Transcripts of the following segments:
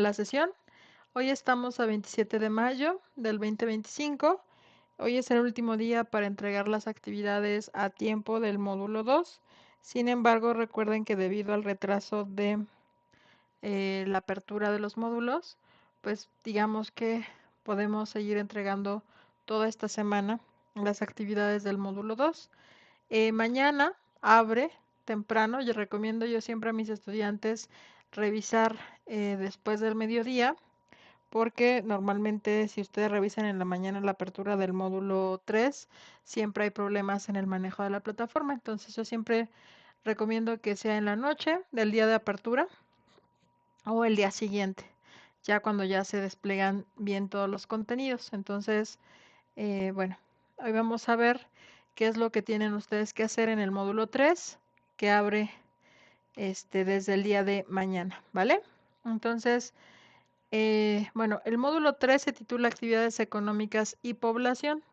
la sesión. Hoy estamos a 27 de mayo del 2025. Hoy es el último día para entregar las actividades a tiempo del módulo 2. Sin embargo, recuerden que debido al retraso de la apertura de los módulos, pues digamos que podemos seguir entregando toda esta semana las actividades del módulo 2. Mañana abre temprano. Yo recomiendo siempre a mis estudiantes revisar después del mediodía, porque normalmente si ustedes revisan en la mañana la apertura del módulo 3, siempre hay problemas en el manejo de la plataforma. Entonces yo siempre recomiendo que sea en la noche del día de apertura o el día siguiente, ya cuando ya se desplegan bien todos los contenidos. Entonces, bueno, hoy vamos a ver qué es lo que tienen ustedes que hacer en el módulo 3, que abre desde el día de mañana, ¿vale? Entonces, bueno, el módulo 3 se titula Actividades económicas y población.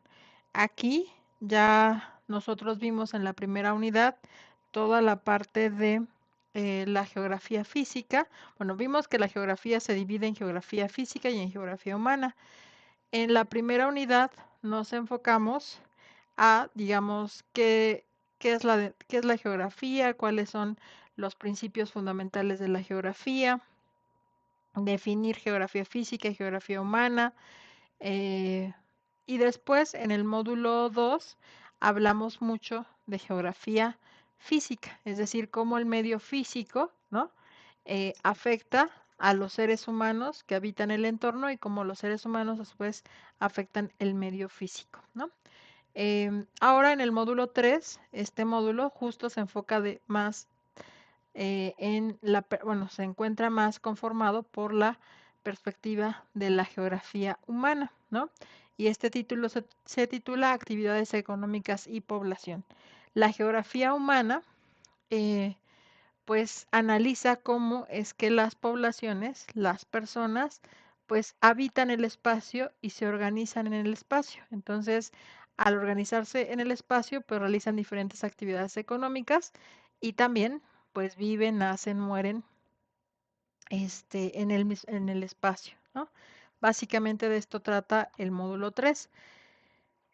Aquí ya nosotros vimos en la primera unidad toda la parte de la geografía física. Bueno, vimos que la geografía se divide en geografía física y en geografía humana. En la primera unidad nos enfocamos a, digamos, qué es la geografía, cuáles son los principios fundamentales de la geografía, definir geografía física y geografía humana. Y después, en el módulo 2, hablamos mucho de geografía física, es decir, cómo el medio físico, ¿no? Afecta a los seres humanos que habitan el entorno y cómo los seres humanos a su vez afectan el medio físico, ¿no? Ahora en el módulo 3, este módulo justo se enfoca más bueno, se encuentra más conformado por la perspectiva de la geografía humana, ¿no? Y este título se titula Actividades económicas y población. La geografía humana, pues analiza cómo es que las poblaciones, las personas, pues habitan el espacio y se organizan en el espacio. Entonces, al organizarse en el espacio, pues realizan diferentes actividades económicas y también, pues viven, nacen, mueren, en el espacio, ¿no? Básicamente de esto trata el módulo 3.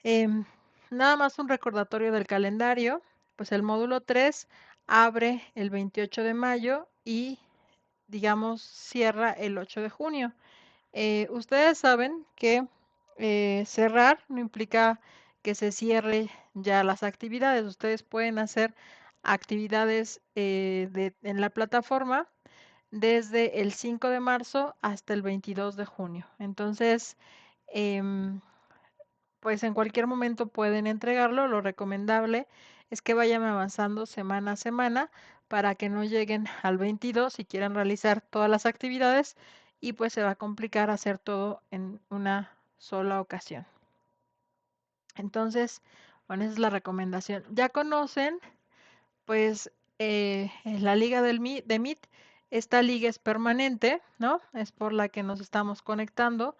Em, Nada más un recordatorio del calendario, pues el módulo 3 abre el 28 de mayo y, digamos, cierra el 8 de junio. Ustedes saben que cerrar no implica que se cierre ya las actividades. Ustedes pueden hacer actividades en la plataforma desde el 5 de marzo hasta el 22 de junio. Entonces, em, pues en cualquier momento pueden entregarlo. Lo recomendable es que vayan avanzando semana a semana para que no lleguen al 22 y quieran realizar todas las actividades y pues se va a complicar hacer todo en una sola ocasión. Entonces, bueno, esa es la recomendación. Ya conocen, pues, la liga de Meet. Esta liga es permanente, ¿no? Es por la que nos estamos conectando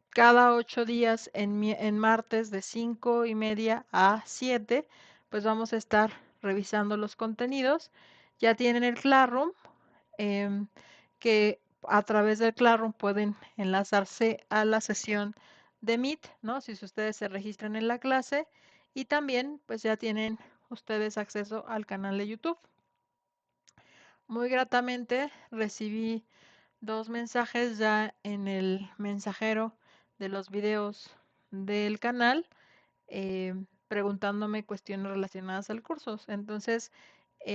cada 8 días en martes de 5:30 a 7, pues vamos a estar revisando los contenidos. Ya tienen el Classroom, em, que a través del Classroom pueden enlazarse a la sesión de Meet, ¿no? Si ustedes se registran en la clase, y también pues ya tienen ustedes acceso al canal de YouTube. Muy gratamente recibí 2 mensajes ya en el mensajero de los videos del canal, preguntándome cuestiones relacionadas al curso. Entonces,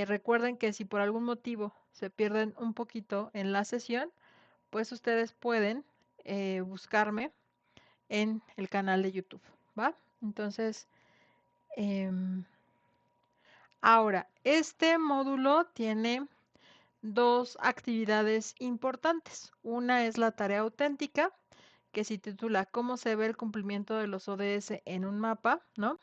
recuerden que si por algún motivo se pierden un poquito en la sesión, pues ustedes pueden buscarme en el canal de YouTube, ¿va? Entonces, ahora, este módulo tiene 2 actividades importantes. Una es la tarea auténtica, que se titula ¿Cómo se ve el cumplimiento de los ODS en un mapa?, ¿no?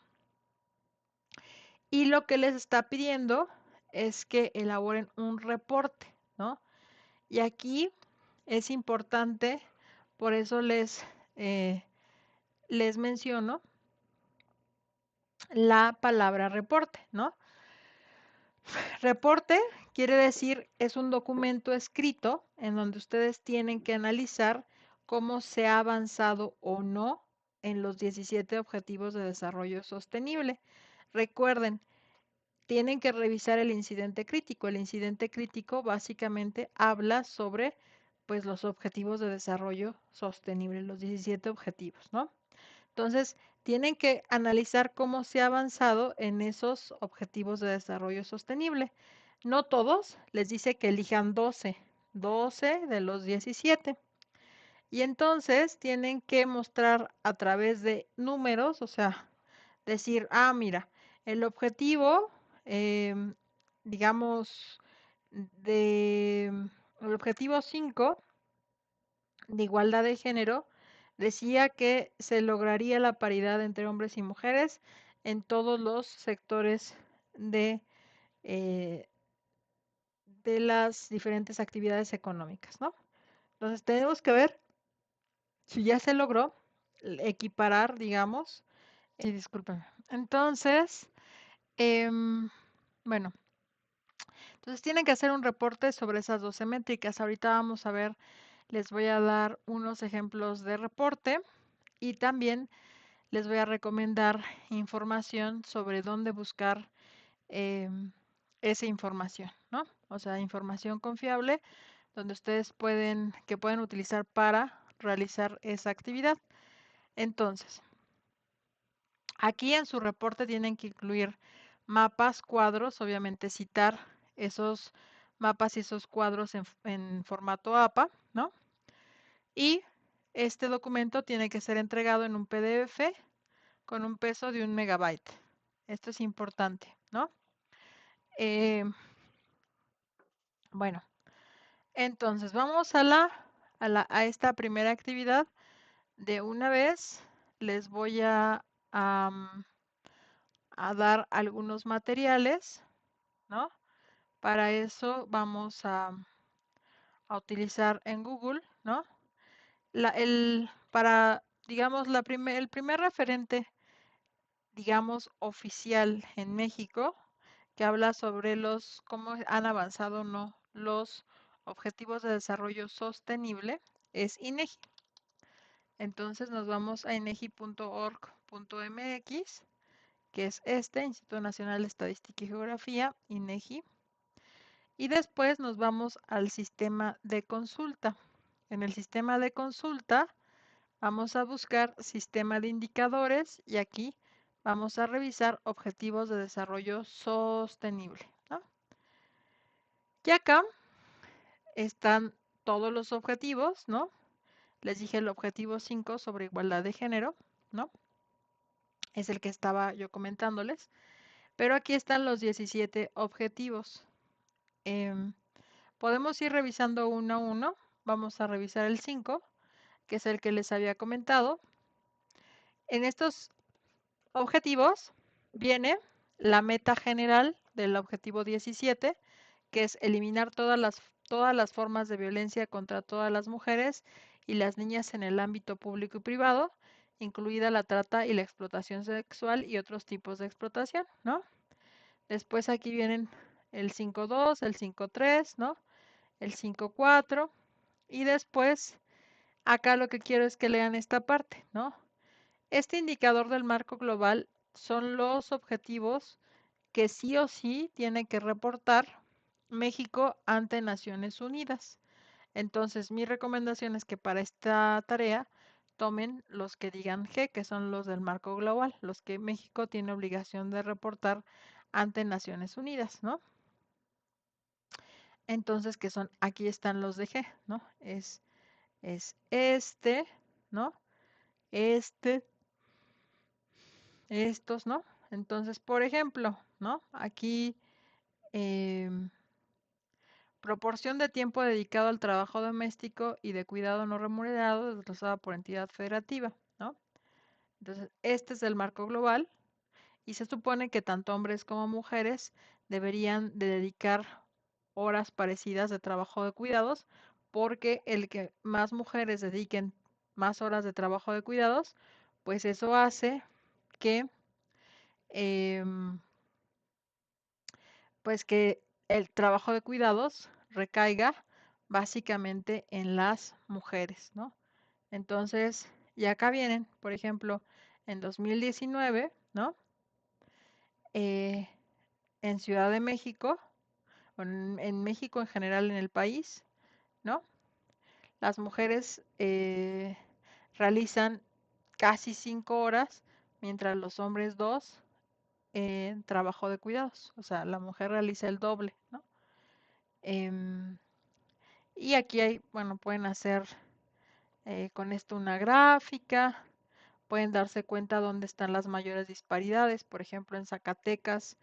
Y lo que les está pidiendo es que elaboren un reporte, ¿no? Y aquí es importante, por eso les menciono la palabra reporte, ¿no? Reporte Quiere decir, es un documento escrito en donde ustedes tienen que analizar cómo se ha avanzado o no en los 17 Objetivos de Desarrollo Sostenible. Recuerden, tienen que revisar el incidente crítico. El incidente crítico básicamente habla sobre pues los objetivos de desarrollo sostenible, los 17 objetivos, ¿no? Entonces, tienen que analizar cómo se ha avanzado en esos objetivos de desarrollo sostenible. No todos, les dice que elijan 12 de los 17. Y entonces tienen que mostrar a través de números, o sea, decir, mira, el objetivo, em, digamos, de el objetivo 5 de igualdad de género decía que se lograría la paridad entre hombres y mujeres en todos los sectores de, eh, de las diferentes actividades económicas, ¿no? Entonces tenemos que ver si ya se logró equiparar, digamos, disculpen. Entonces, bueno, entonces tienen que hacer un reporte sobre esas 12 métricas. Ahorita vamos a ver, les voy a dar unos ejemplos de reporte y también les voy a recomendar información sobre dónde buscar esa información, ¿no? O sea, información confiable donde ustedes que pueden utilizar para realizar esa actividad. Entonces, aquí en su reporte tienen que incluir mapas, cuadros, obviamente citar esos mapas y esos cuadros en formato APA, ¿no? Y este documento tiene que ser entregado en un PDF con un peso de 1 MB. Esto es importante, ¿no? Bueno, entonces vamos a esta primera actividad. De una vez les voy a dar algunos materiales, ¿no? Para eso vamos a utilizar en Google, ¿no? Digamos, el primer referente, digamos, oficial en México, que habla sobre cómo han avanzado o no los objetivos de desarrollo sostenible, es INEGI. Entonces nos vamos a inegi.org.mx, que es Instituto Nacional de Estadística y Geografía, INEGI. Y después nos vamos al sistema de consulta. En el sistema de consulta vamos a buscar sistema de indicadores y aquí vamos a revisar objetivos de desarrollo sostenible, ¿no? Y acá están todos los objetivos, ¿no? Les dije el objetivo 5 sobre igualdad de género, ¿no? Es el que estaba yo comentándoles. Pero aquí están los 17 objetivos. Em, Podemos ir revisando uno a uno. Vamos a revisar el 5, que es el que les había comentado. En estos objetivos viene la meta general del objetivo 17, que es eliminar todas las formas de violencia contra todas las mujeres y las niñas en el ámbito público y privado, incluida la trata y la explotación sexual y otros tipos de explotación, ¿no? Después aquí vienen el 5.2, el 5.3, ¿no? El 5.4 y después acá lo que quiero es que lean esta parte, ¿no? Este indicador del marco global son los objetivos que sí o sí tiene que reportar México ante Naciones Unidas. Entonces, mi recomendación es que para esta tarea tomen los que digan G, que son los del marco global, los que México tiene obligación de reportar ante Naciones Unidas, ¿no? Entonces, que son, aquí están los de G, ¿no? Es este, ¿no? Este, estos, ¿no? Entonces, por ejemplo, ¿no? Aquí, proporción de tiempo dedicado al trabajo doméstico y de cuidado no remunerado desglosada por entidad federativa, ¿no? Entonces, este es el marco global y se supone que tanto hombres como mujeres deberían de dedicar horas parecidas de trabajo de cuidados, porque el que más mujeres dediquen más horas de trabajo de cuidados, pues eso hace que, em, pues que el trabajo de cuidados recaiga básicamente en las mujeres, ¿no? Entonces, y acá vienen, por ejemplo, en 2019, ¿no? Eh, en Ciudad de México, o en México en general en el país, ¿no? Las mujeres realizan casi 5 horas, mientras los hombres 2 en trabajo de cuidados. O sea, la mujer realiza el doble, ¿no? Em, y aquí hay, bueno, pueden hacer con esto una gráfica, pueden darse cuenta dónde están las mayores disparidades. Por ejemplo, en Zacatecas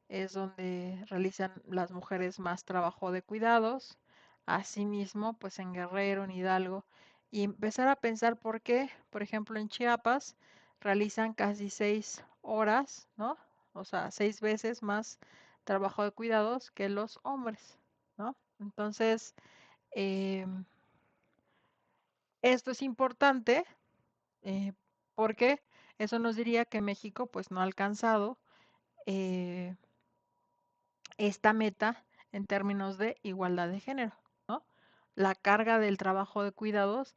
es donde realizan las mujeres más trabajo de cuidados. Asimismo, pues en Guerrero, en Hidalgo. Y empezar a pensar por qué, por ejemplo, en Chiapas realizan casi 6 horas, ¿no? O sea, 6 veces más trabajo de cuidados que los hombres, ¿no? Entonces, em, esto es importante eh, porque eso nos diría que México pues no ha alcanzado eh, esta meta en términos de igualdad de género, ¿no? La carga del trabajo de cuidados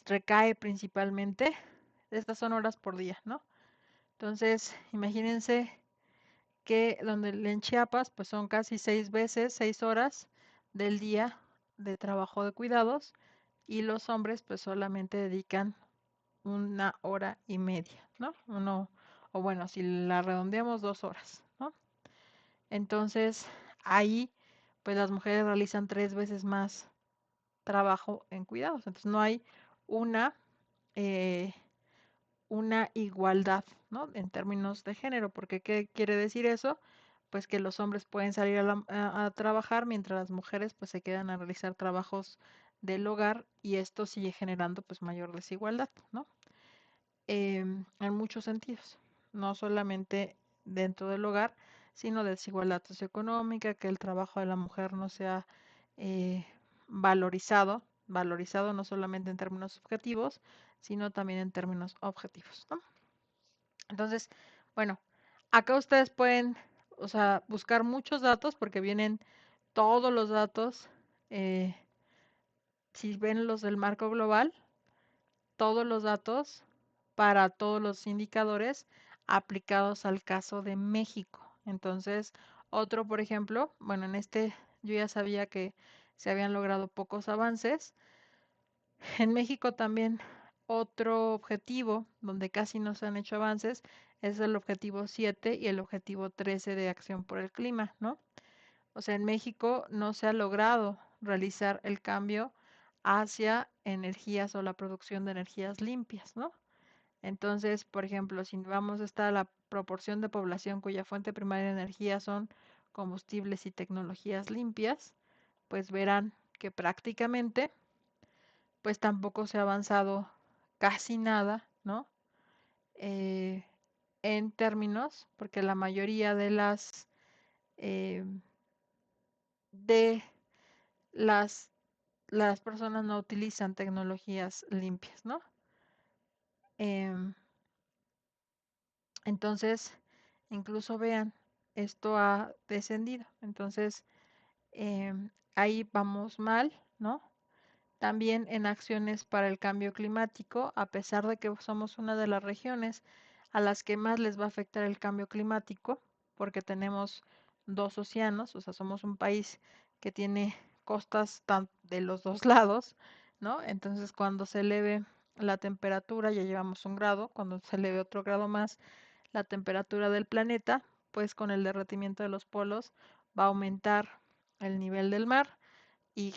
recae principalmente, estas son horas por día, ¿no? Entonces, imagínense que donde en Chiapas pues son casi 6 veces, 6 horas del día de trabajo de cuidados y los hombres pues solamente dedican 1 hora y media, ¿no? O bueno, si la redondeamos 2 horas, ¿no? Entonces, ahí, pues las mujeres realizan 3 veces más trabajo en cuidados. Entonces, no hay una, eh, una igualdad, ¿no? En términos de género, porque ¿qué quiere decir eso? Pues que los hombres pueden salir a trabajar mientras las mujeres pues se quedan a realizar trabajos del hogar y esto sigue generando pues mayor desigualdad, ¿no? En muchos sentidos, no solamente dentro del hogar, sino desigualdad socioeconómica, que el trabajo de la mujer no sea eh, valorizado no solamente en términos subjetivos, sino también en términos objetivos, ¿no? Entonces, bueno, acá ustedes pueden, o sea, buscar muchos datos porque vienen todos los datos, eh, si ven los del marco global, todos los datos para todos los indicadores aplicados al caso de México. Entonces, otro, por ejemplo, bueno, en este yo ya sabía que se habían logrado pocos avances. En México también otro objetivo donde casi no se han hecho avances es el objetivo 7 y el objetivo 13 de acción por el clima, ¿no? O sea, en México no se ha logrado realizar el cambio hacia energías o la producción de energías limpias, ¿no? Entonces, por ejemplo, si vamos a estar la proporción de población cuya fuente primaria de energía son combustibles y tecnologías limpias, pues verán que prácticamente, pues tampoco se ha avanzado casi nada, ¿no? Eh, en términos, porque la mayoría eh, de las, las personas no utilizan tecnologías limpias, ¿no? Em, entonces, incluso vean, esto ha descendido. Entonces, ahí vamos mal, ¿no? También en acciones para el cambio climático, a pesar de que somos una de las regiones a las que más les va a afectar el cambio climático, porque tenemos dos océanos, o sea, somos un país que tiene costas de los dos lados, ¿no? Entonces, cuando se eleve la temperatura, ya llevamos 1 grado, cuando se eleve otro grado más, la temperatura del planeta, pues con el derretimiento de los polos va a aumentar el nivel del mar y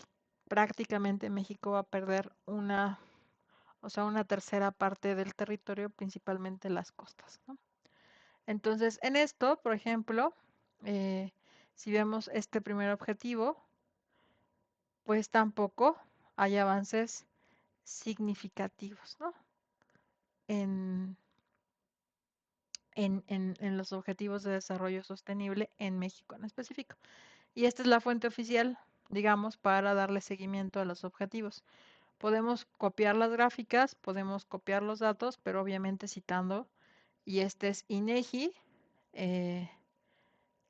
prácticamente México va a perder o sea, una tercera parte del territorio, principalmente las costas, ¿no? Entonces, en esto, por ejemplo, eh, si vemos este primer objetivo, pues tampoco hay avances significativos, ¿no? En, en los objetivos de desarrollo sostenible en México en específico. Y esta es la fuente oficial, digamos, para darle seguimiento a los objetivos. Podemos copiar las gráficas, podemos copiar los datos, pero obviamente citando, y este es INEGI. eh,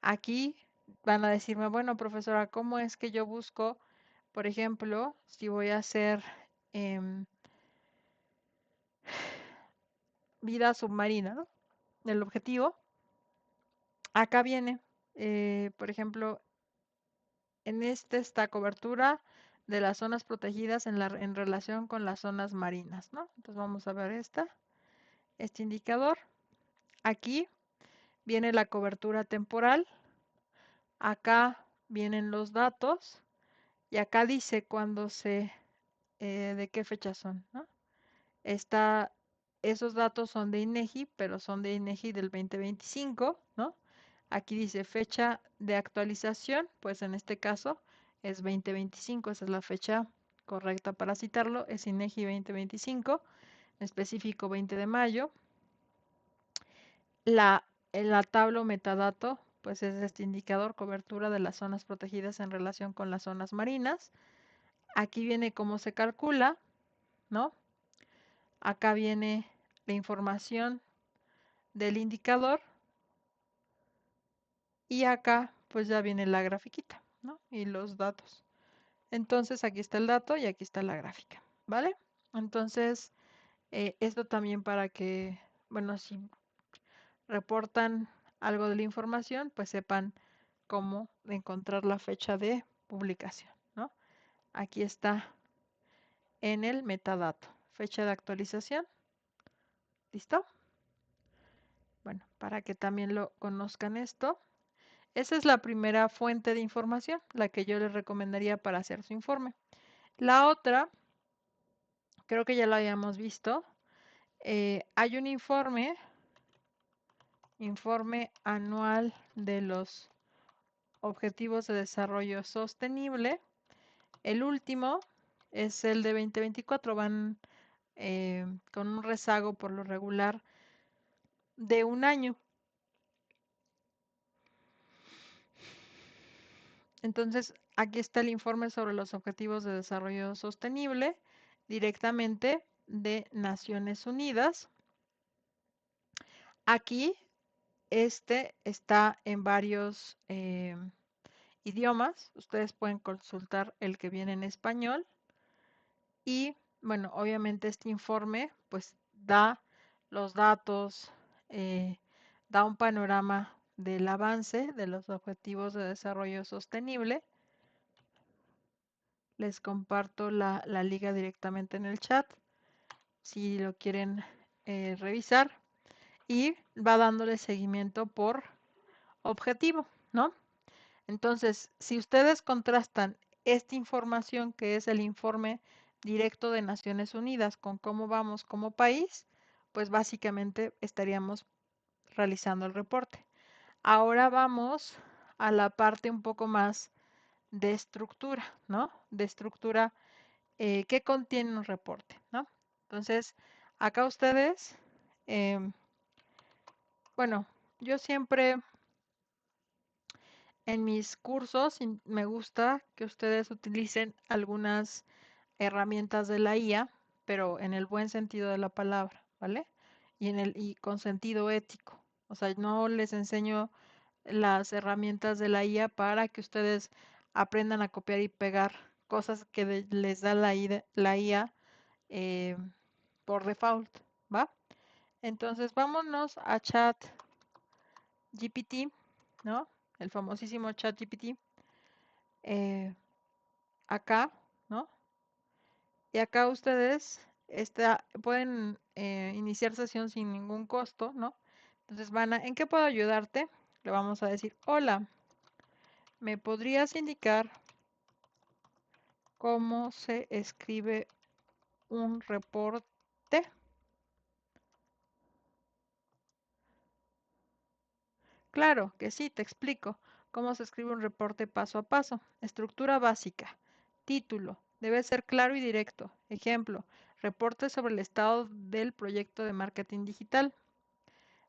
Aquí van a decirme, bueno, profesora, ¿cómo es que yo busco, por ejemplo, si voy a hacer em, vida submarina, ¿no? El objetivo, acá viene, por ejemplo, en este está cobertura de las zonas protegidas en relación con las zonas marinas, ¿no? Entonces vamos a ver este indicador. Aquí viene la cobertura temporal, acá vienen los datos y acá dice de qué fecha son, ¿no? Está, esos datos son de INEGI, pero son de INEGI del 2025, ¿no? Aquí dice fecha de actualización, pues en este caso es 2025, esa es la fecha correcta para citarlo, es INEGI 2025, en específico 20 de mayo. En la tabla o metadato, pues es este indicador, cobertura de las zonas protegidas en relación con las zonas marinas. Aquí viene cómo se calcula, ¿no? Acá viene la información del indicador y acá pues ya viene la grafiquita, ¿no? Y los datos. Entonces aquí está el dato y aquí está la gráfica, ¿vale? Entonces, esto también para que, bueno, si reportan algo de la información, pues sepan cómo encontrar la fecha de publicación, ¿no? Aquí está en el metadato, fecha de actualización, ¿listo? Bueno, para que también lo conozcan esto. Esa es la primera fuente de información, la que yo les recomendaría para hacer su informe. La otra, creo que ya lo habíamos visto, hay un informe anual de los Objetivos de Desarrollo Sostenible. El último es el de 2024, van con un rezago por lo regular de un año. Entonces, aquí está el informe sobre los Objetivos de Desarrollo Sostenible directamente de Naciones Unidas. Aquí, este está en varios idiomas. Ustedes pueden consultar el que viene en español. Y, bueno, obviamente este informe pues da los datos, da un panorama del avance de los Objetivos de Desarrollo Sostenible. Les comparto la liga directamente en el chat si lo quieren revisar y va dándole seguimiento por objetivo, ¿no? Entonces, si ustedes contrastan esta información que es el informe directo de Naciones Unidas con cómo vamos como país, pues básicamente estaríamos realizando el reporte. Ahora vamos a la parte un poco más de estructura, ¿no? De estructura que contiene un reporte, ¿no? Entonces, acá ustedes, em, bueno, yo siempre en mis cursos me gusta que ustedes utilicen algunas herramientas de la IA, pero en el buen sentido de la palabra, ¿vale? Y con sentido ético. O sea, no les enseño las herramientas de la IA para que ustedes aprendan a copiar y pegar cosas que les da la IA eh, por default, ¿va? Entonces vámonos a Chat GPT, ¿no? El famosísimo Chat GPT. Acá, ¿no? Y acá ustedes pueden iniciar sesión sin ningún costo, ¿no? Entonces ¿en qué puedo ayudarte? Le vamos a decir, hola, ¿me podrías indicar cómo se escribe un reporte? Claro que sí, te explico cómo se escribe un reporte paso a paso. Estructura básica. Título. Debe ser claro y directo. Ejemplo. Reporte sobre el estado del proyecto de marketing digital.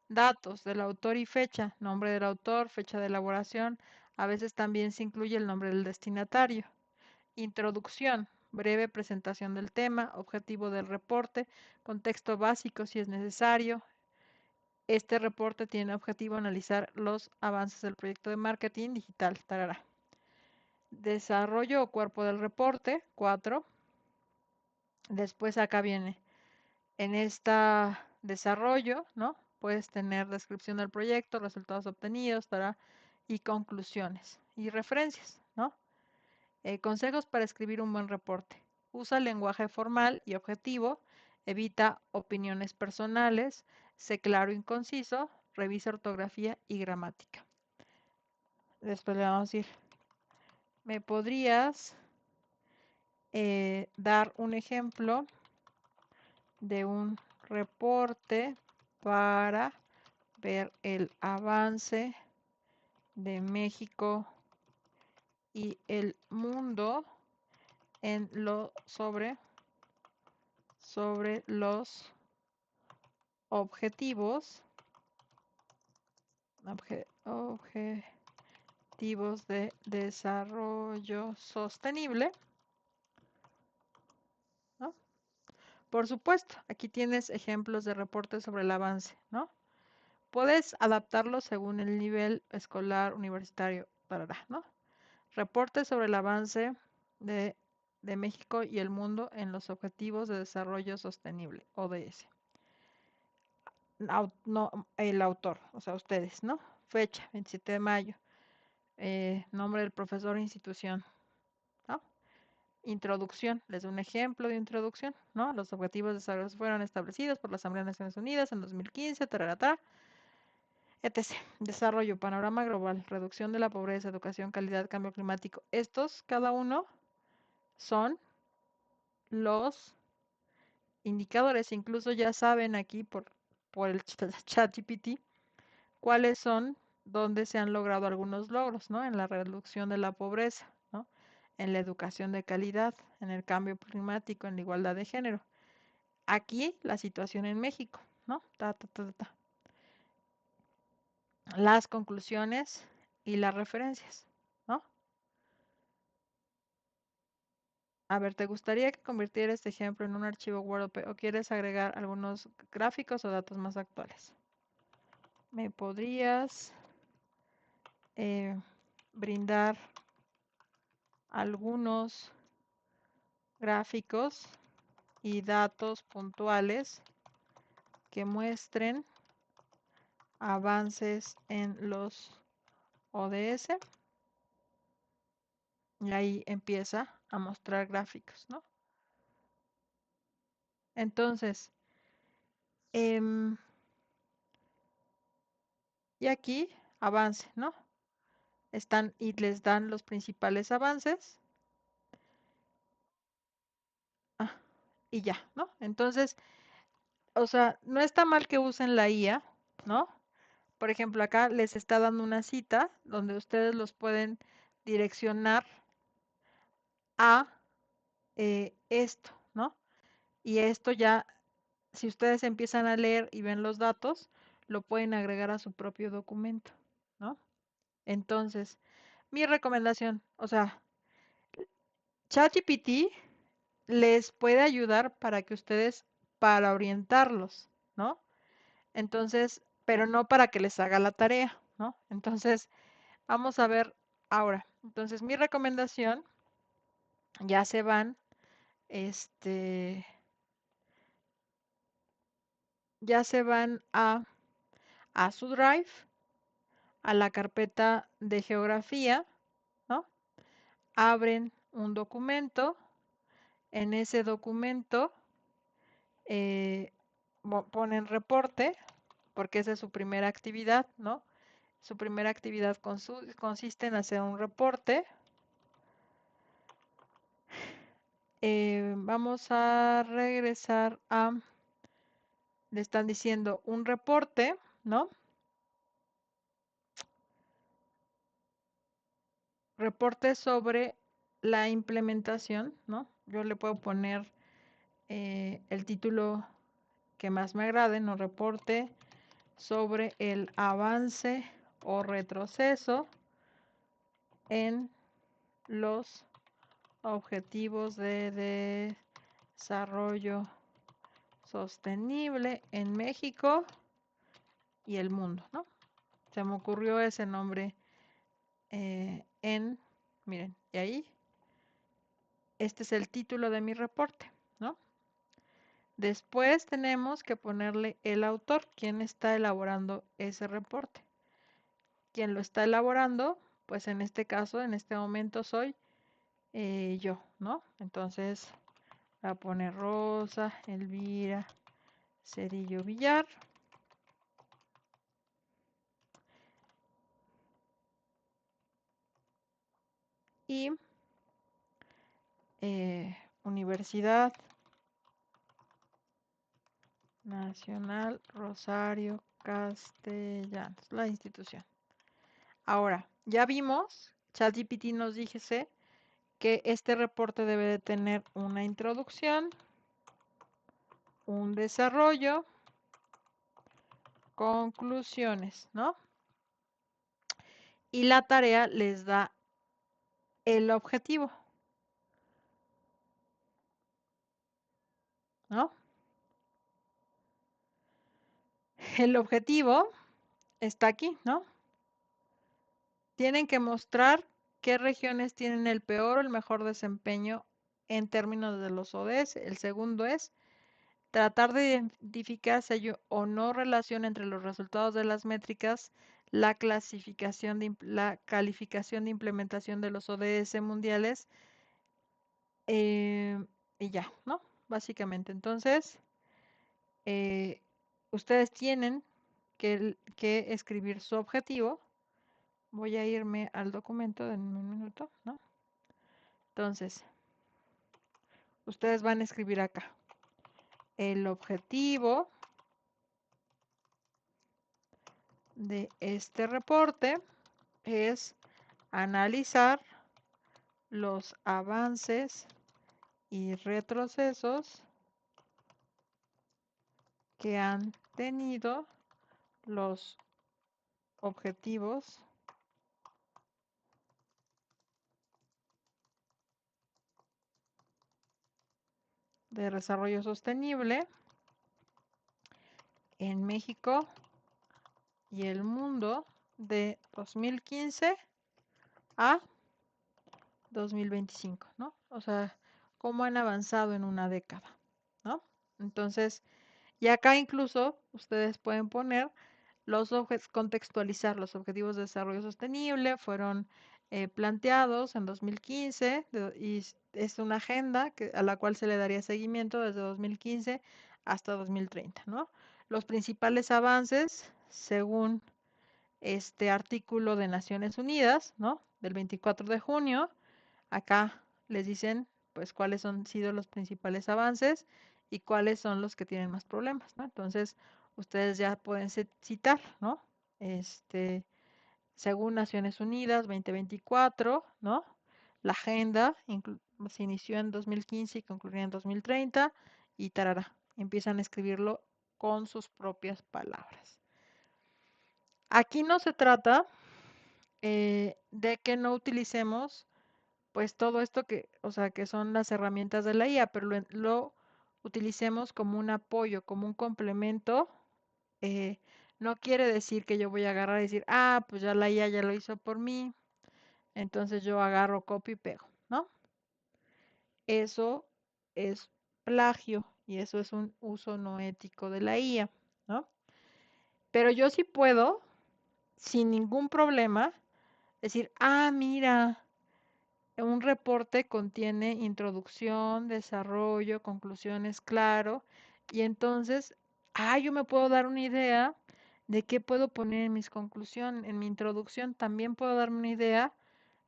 Datos del autor y fecha. Nombre del autor, fecha de elaboración. A veces también se incluye el nombre del destinatario. Introducción. Breve presentación del tema, objetivo del reporte, contexto básico si es necesario, Este reporte tiene objetivo analizar los avances del proyecto de marketing digital. Tarara. Desarrollo o cuerpo del reporte, 4. Después acá viene, en esta desarrollo, ¿no? Puedes tener descripción del proyecto, resultados obtenidos, tarara, y conclusiones y referencias, ¿no? Consejos para escribir un buen reporte. Usa lenguaje formal y objetivo, evita opiniones personales, sé claro y conciso, revisa ortografía y gramática. Después le vamos a decir, ¿me podrías dar un ejemplo de un reporte para ver el avance de México y el mundo en lo sobre los objetivos de desarrollo sostenible, ¿no? Por supuesto, aquí tienes ejemplos de reportes sobre el avance, ¿no? Puedes adaptarlo según el nivel escolar, universitario, ¿no? Reportes sobre el avance de, México y el mundo en los Objetivos de Desarrollo Sostenible, ODS. No, el autor, o sea, ustedes, ¿no? Fecha, 27 de mayo. Nombre del profesor e institución, ¿no? Introducción, les doy un ejemplo de introducción, ¿no? Los objetivos de desarrollo fueron establecidos por la Asamblea de Naciones Unidas en 2015, tararata, etc. Desarrollo, panorama global, reducción de la pobreza, educación, calidad, cambio climático. Estos, cada uno, son los indicadores. Incluso ya saben aquí por el ChatGPT cuáles son donde se han logrado algunos logros, ¿no? En la reducción de la pobreza, ¿no? En la educación de calidad, en el cambio climático, en la igualdad de género. Aquí la situación en México, ¿no? Las conclusiones y las referencias, ¿no? A ver, ¿te gustaría que convirtiera este ejemplo en un archivo Word o quieres agregar algunos gráficos o datos más actuales? ¿Me podrías brindar algunos gráficos y datos puntuales que muestren avances en los ODS? Y ahí empieza a mostrar gráficos, ¿no? Entonces, y aquí avance, ¿no? Están y les dan los principales avances. Y ya, ¿no? Entonces, o sea, no está mal que usen la IA, ¿no? Por ejemplo, acá les está dando una cita donde ustedes los pueden direccionar a esto, ¿no? Y esto ya, si ustedes empiezan a leer y ven los datos, lo pueden agregar a su propio documento, ¿no? Entonces, mi recomendación, o sea, ChatGPT les puede ayudar para que ustedes, para orientarlos, ¿no? Entonces, pero no para que les haga la tarea, ¿no? Entonces, vamos a ver ahora. Entonces, mi recomendación, ya se van, ya se van a su Drive, a la carpeta de geografía, ¿no? Abren un documento, en ese documento ponen reporte, porque esa es su primera actividad, ¿no? Su primera actividad consiste en hacer un reporte. Vamos a regresar a, le están diciendo un reporte, ¿no? Reporte sobre la implementación, ¿no? Yo le puedo poner el título que más me agrade, ¿no? Reporte sobre el avance o retroceso en los objetivos de desarrollo sostenible en México y el mundo, ¿no? Se me ocurrió ese nombre miren, y ahí, este es el título de mi reporte, ¿no? Después tenemos que ponerle el autor, quién está elaborando ese reporte. Quien lo está elaborando, pues en este caso, en este momento soy yo, ¿no? Entonces, voy a poner Rosa, Elvira, Cerillo Villar. Y Universidad Nacional Rosario Castellanos, la institución. Ahora, ya vimos, ChatGPT nos dice que este reporte debe de tener una introducción, un desarrollo, conclusiones, ¿no? Y la tarea les da el objetivo, ¿no? El objetivo está aquí, ¿no? Tienen que mostrar qué regiones tienen el peor o el mejor desempeño en términos de los ODS. El segundo es tratar de identificar si hay o no relación entre los resultados de las métricas, la calificación de implementación de los ODS mundiales y ya, ¿no? Básicamente, entonces, ustedes tienen que escribir su objetivo. Voy a irme al documento en un minuto, ¿no? Entonces, ustedes van a escribir acá. El objetivo de este reporte es analizar los avances y retrocesos que han tenido los objetivos de desarrollo sostenible en México y el mundo de 2015 a 2025, ¿no? O sea, cómo han avanzado en una década, ¿no? Entonces, y acá incluso ustedes pueden poner contextualizar los objetivos de desarrollo sostenible, fueron planteados en 2015 y es una agenda a la cual se le daría seguimiento desde 2015 hasta 2030, ¿no? Los principales avances, según este artículo de Naciones Unidas, ¿no? Del 24 de junio, acá les dicen pues cuáles han sido los principales avances y cuáles son los que tienen más problemas, ¿no? Entonces, ustedes ya pueden citar, ¿no? Según Naciones Unidas 2024, ¿no? La agenda se inició en 2015 y concluirá en 2030 y tarará, empiezan a escribirlo con sus propias palabras. Aquí no se trata de que no utilicemos pues todo esto que, o sea, que son las herramientas de la IA, pero lo utilicemos como un apoyo, como un complemento. eh, no quiere decir que yo voy a agarrar y decir, ah, pues ya la IA ya lo hizo por mí, entonces yo agarro, copio y pego, ¿no? Eso es plagio y eso es un uso no ético de la IA, ¿no? Pero yo sí puedo, sin ningún problema, decir, ah, mira, un reporte contiene introducción, desarrollo, conclusiones, claro, y entonces, yo me puedo dar una idea de qué puedo poner en mis conclusiones, en mi introducción, también puedo darme una idea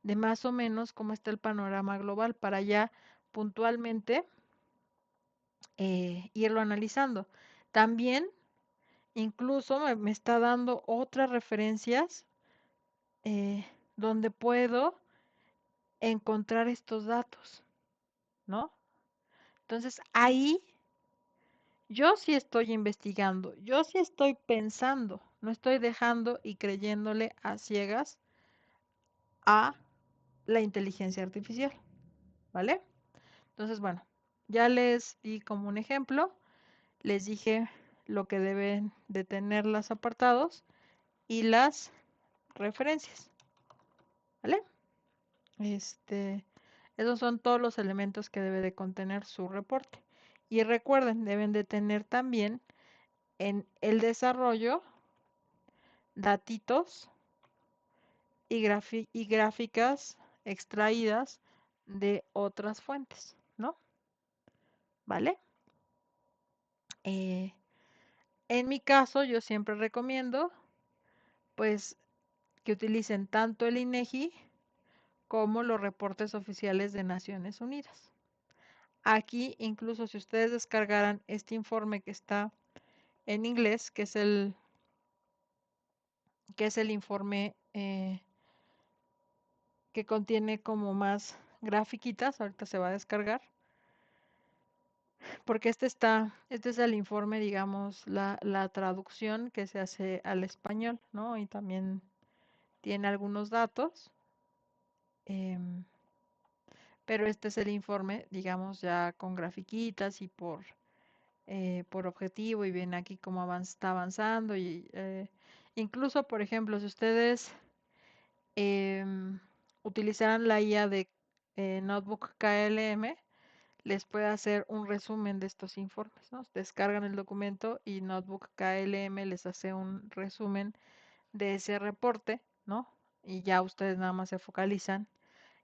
de más o menos cómo está el panorama global para ya puntualmente irlo analizando. También, incluso me está dando otras referencias donde puedo encontrar estos datos, ¿no? Entonces ahí yo sí estoy investigando, yo sí estoy pensando, no estoy dejando y creyéndole a ciegas a la inteligencia artificial, ¿vale? Entonces, bueno, ya les di como un ejemplo, les dije lo que deben de tener los apartados y las referencias, ¿vale? Esos son todos los elementos que debe de contener su reporte. Y recuerden, deben de tener también en el desarrollo datitos y gráficas extraídas de otras fuentes, ¿no? ¿Vale? En mi caso, yo siempre recomiendo, pues, que utilicen tanto el INEGI como los reportes oficiales de Naciones Unidas. Aquí, incluso si ustedes descargaran este informe que está en inglés, que es el informe que contiene como más grafiquitas, ahorita se va a descargar, porque este es el informe, digamos, la traducción que se hace al español, ¿no? Y también tiene algunos datos, em, pero este es el informe, digamos, ya con grafiquitas y por objetivo, y viene aquí cómo está avanzando, y incluso, por ejemplo, si ustedes utilizaran la IA de Notebook KLM, les puede hacer un resumen de estos informes, ¿no? Descargan el documento y Notebook KLM les hace un resumen de ese reporte, ¿no? Y ya ustedes nada más se focalizan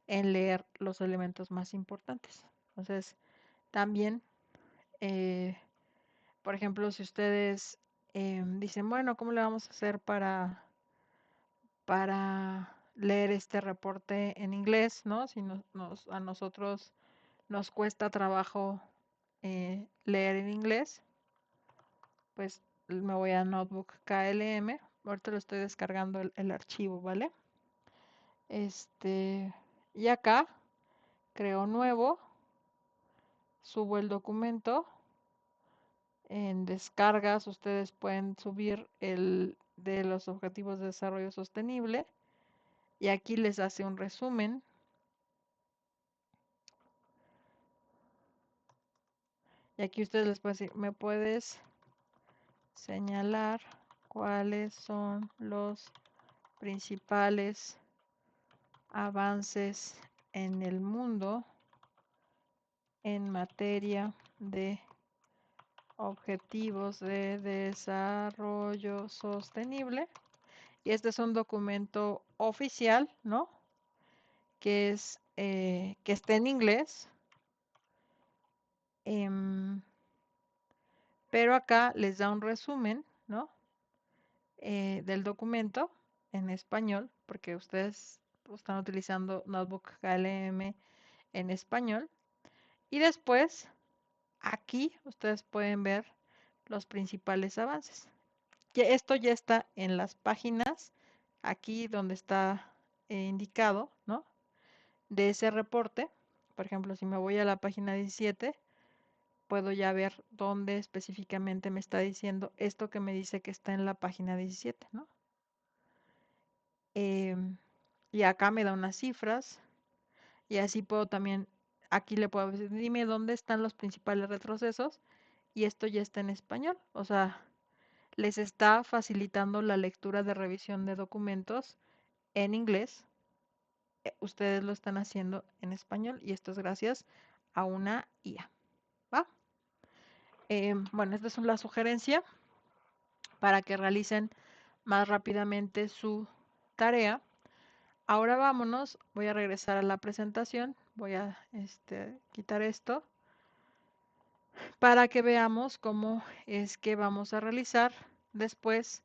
en leer los elementos más importantes. Entonces, también, eh, por ejemplo, si ustedes dicen, bueno, ¿cómo le vamos a hacer para leer este reporte en inglés, ¿no? Si a nosotros nos cuesta trabajo leer en inglés, pues me voy a Notebook KLM. Ahorita lo estoy descargando el archivo, ¿vale? Y acá creo nuevo, subo el documento. En descargas ustedes pueden subir el de los objetivos de desarrollo sostenible y aquí les hace un resumen. Y aquí ustedes les pueden decir, ¿me puedes señalar cuáles son los principales avances en el mundo en materia de objetivos de desarrollo sostenible? Y este es un documento oficial, ¿no? Que está en inglés, pero acá les da un resumen, ¿no? Del documento en español, porque ustedes están utilizando Notebook KLM en español. Y después, aquí ustedes pueden ver los principales avances. Esto ya está en las páginas, aquí donde está indicado, ¿no? De ese reporte. Por ejemplo, si me voy a la página 17, puedo ya ver dónde específicamente me está diciendo esto que me dice que está en la página 17, ¿no? Y acá me da unas cifras y así puedo también, aquí le puedo decir, dime dónde están los principales retrocesos, y esto ya está en español, o sea, les está facilitando la lectura de revisión de documentos en inglés. Ustedes lo están haciendo en español y esto es gracias a una IA, ¿va? Bueno, esta es la sugerencia para que realicen más rápidamente su tarea. Ahora vámonos, voy a regresar a la presentación, voy a quitar esto para que veamos cómo es que vamos a realizar después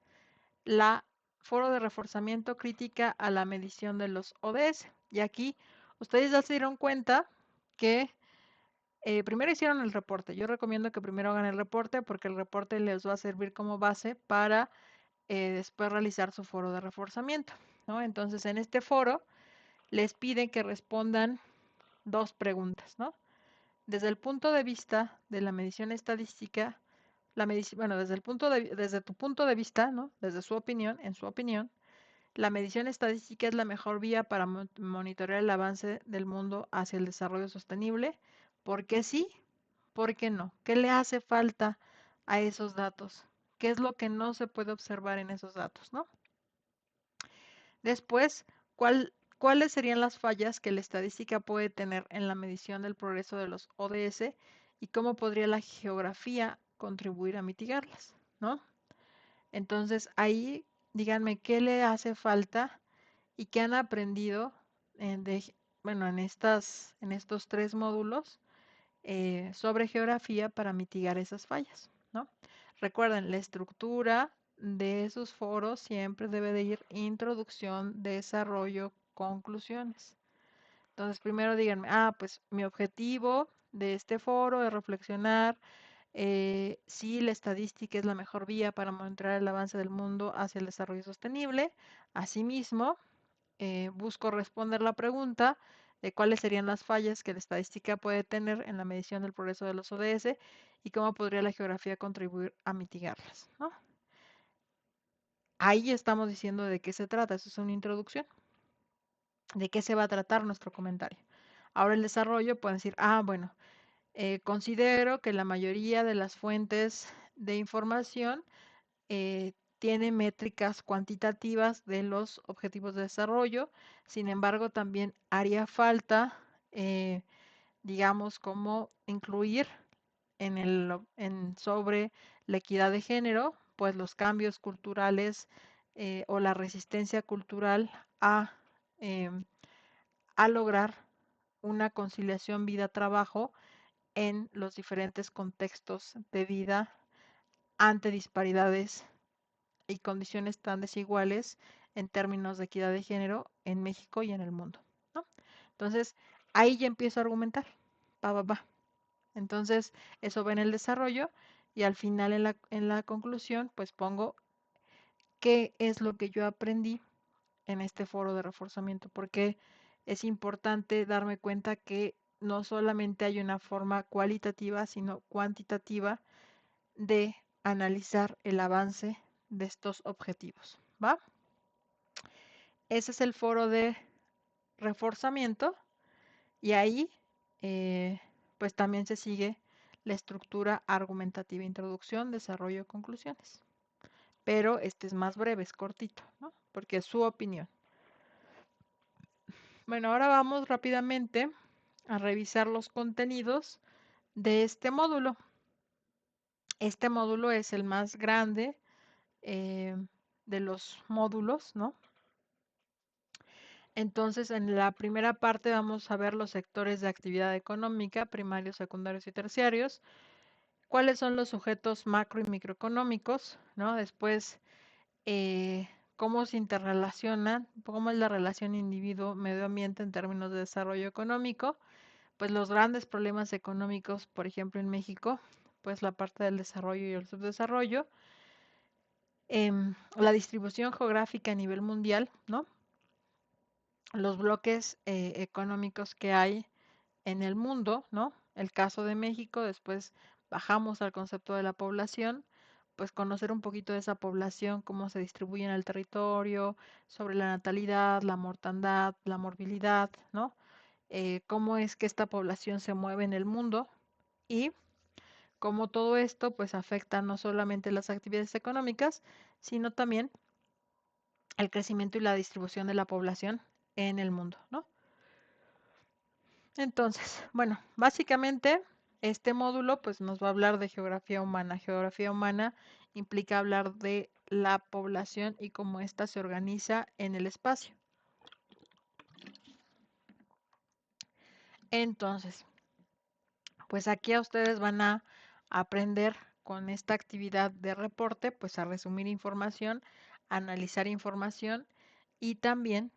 la foro de reforzamiento crítica a la medición de los ODS. Y aquí ustedes ya se dieron cuenta que primero hicieron el reporte. Yo recomiendo que primero hagan el reporte porque el reporte les va a servir como base para después realizar su foro de reforzamiento, ¿no? Entonces, en este foro les piden que respondan dos preguntas, ¿no? Desde el punto de vista de la medición estadística, bueno, desde tu punto de vista, ¿no? Desde su opinión, en su opinión, la medición estadística es la mejor vía para monitorear el avance del mundo hacia el desarrollo sostenible. ¿Por qué sí? ¿Por qué no? ¿Qué le hace falta a esos datos? qué es lo que no se puede observar en esos datos, ¿no? Después, ¿cuáles serían las fallas que la estadística puede tener en la medición del progreso de los ODS y cómo podría la geografía contribuir a mitigarlas, ¿no? Entonces, ahí díganme qué le hace falta y qué han aprendido bueno, en estos 3 módulos sobre geografía para mitigar esas fallas, ¿no? Recuerden, la estructura de esos foros siempre debe de ir introducción, desarrollo, conclusiones. Entonces, primero díganme, pues mi objetivo de este foro es reflexionar si la estadística es la mejor vía para monitorear el avance del mundo hacia el desarrollo sostenible. Asimismo, busco responder la pregunta de cuáles serían las fallas que la estadística puede tener en la medición del progreso de los ODS y cómo podría la geografía contribuir a mitigarlas, ¿no? Ahí estamos diciendo de qué se trata, eso es una introducción, de qué se va a tratar nuestro comentario. Ahora el desarrollo pueden decir, bueno, considero que la mayoría de las fuentes de información tiene métricas cuantitativas de los objetivos de desarrollo. Sin embargo, también haría falta, digamos, como incluir sobre la equidad de género, pues los cambios culturales o la resistencia cultural em, a lograr una conciliación vida-trabajo en los diferentes contextos de vida ante disparidades y condiciones tan desiguales en términos de equidad de género en México y en el mundo, ¿no? Entonces, ahí ya empiezo a argumentar. Va. Entonces, eso va en el desarrollo y al final en la conclusión, pues pongo qué es lo que yo aprendí en este foro de reforzamiento, porque es importante darme cuenta que no solamente hay una forma cualitativa, sino cuantitativa de analizar el avance de estos objetivos, ¿va? Ese es el foro de reforzamiento y ahí pues también se sigue la estructura argumentativa, introducción, desarrollo, conclusiones. Pero este es más breve, es cortito, ¿no? Porque es su opinión. Bueno, ahora vamos rápidamente a revisar los contenidos de este módulo. Este módulo es el más grande de los módulos, ¿no? Entonces, en la primera parte vamos a ver los sectores de actividad económica, primarios, secundarios y terciarios, cuáles son los sujetos macro y microeconómicos, ¿no? Después, cómo se interrelacionan, cómo es la relación individuo-medio ambiente en términos de desarrollo económico, pues los grandes problemas económicos, por ejemplo, en México, pues la parte del desarrollo y el subdesarrollo, la distribución geográfica a nivel mundial, ¿no? Los bloques económicos que hay en el mundo, ¿no? El caso de México, después bajamos al concepto de la población, pues conocer un poquito de esa población, cómo se distribuye en el territorio, sobre la natalidad, la mortandad, la morbilidad, ¿no? Cómo es que esta población se mueve en el mundo y cómo todo esto pues afecta no solamente las actividades económicas, sino también el crecimiento y la distribución de la población en el mundo, ¿no? Entonces, bueno, básicamente este módulo pues nos va a hablar de geografía humana. Geografía humana implica hablar de la población y cómo ésta se organiza en el espacio. Entonces, pues aquí a ustedes van a aprender con esta actividad de reporte, pues a resumir información, analizar información y también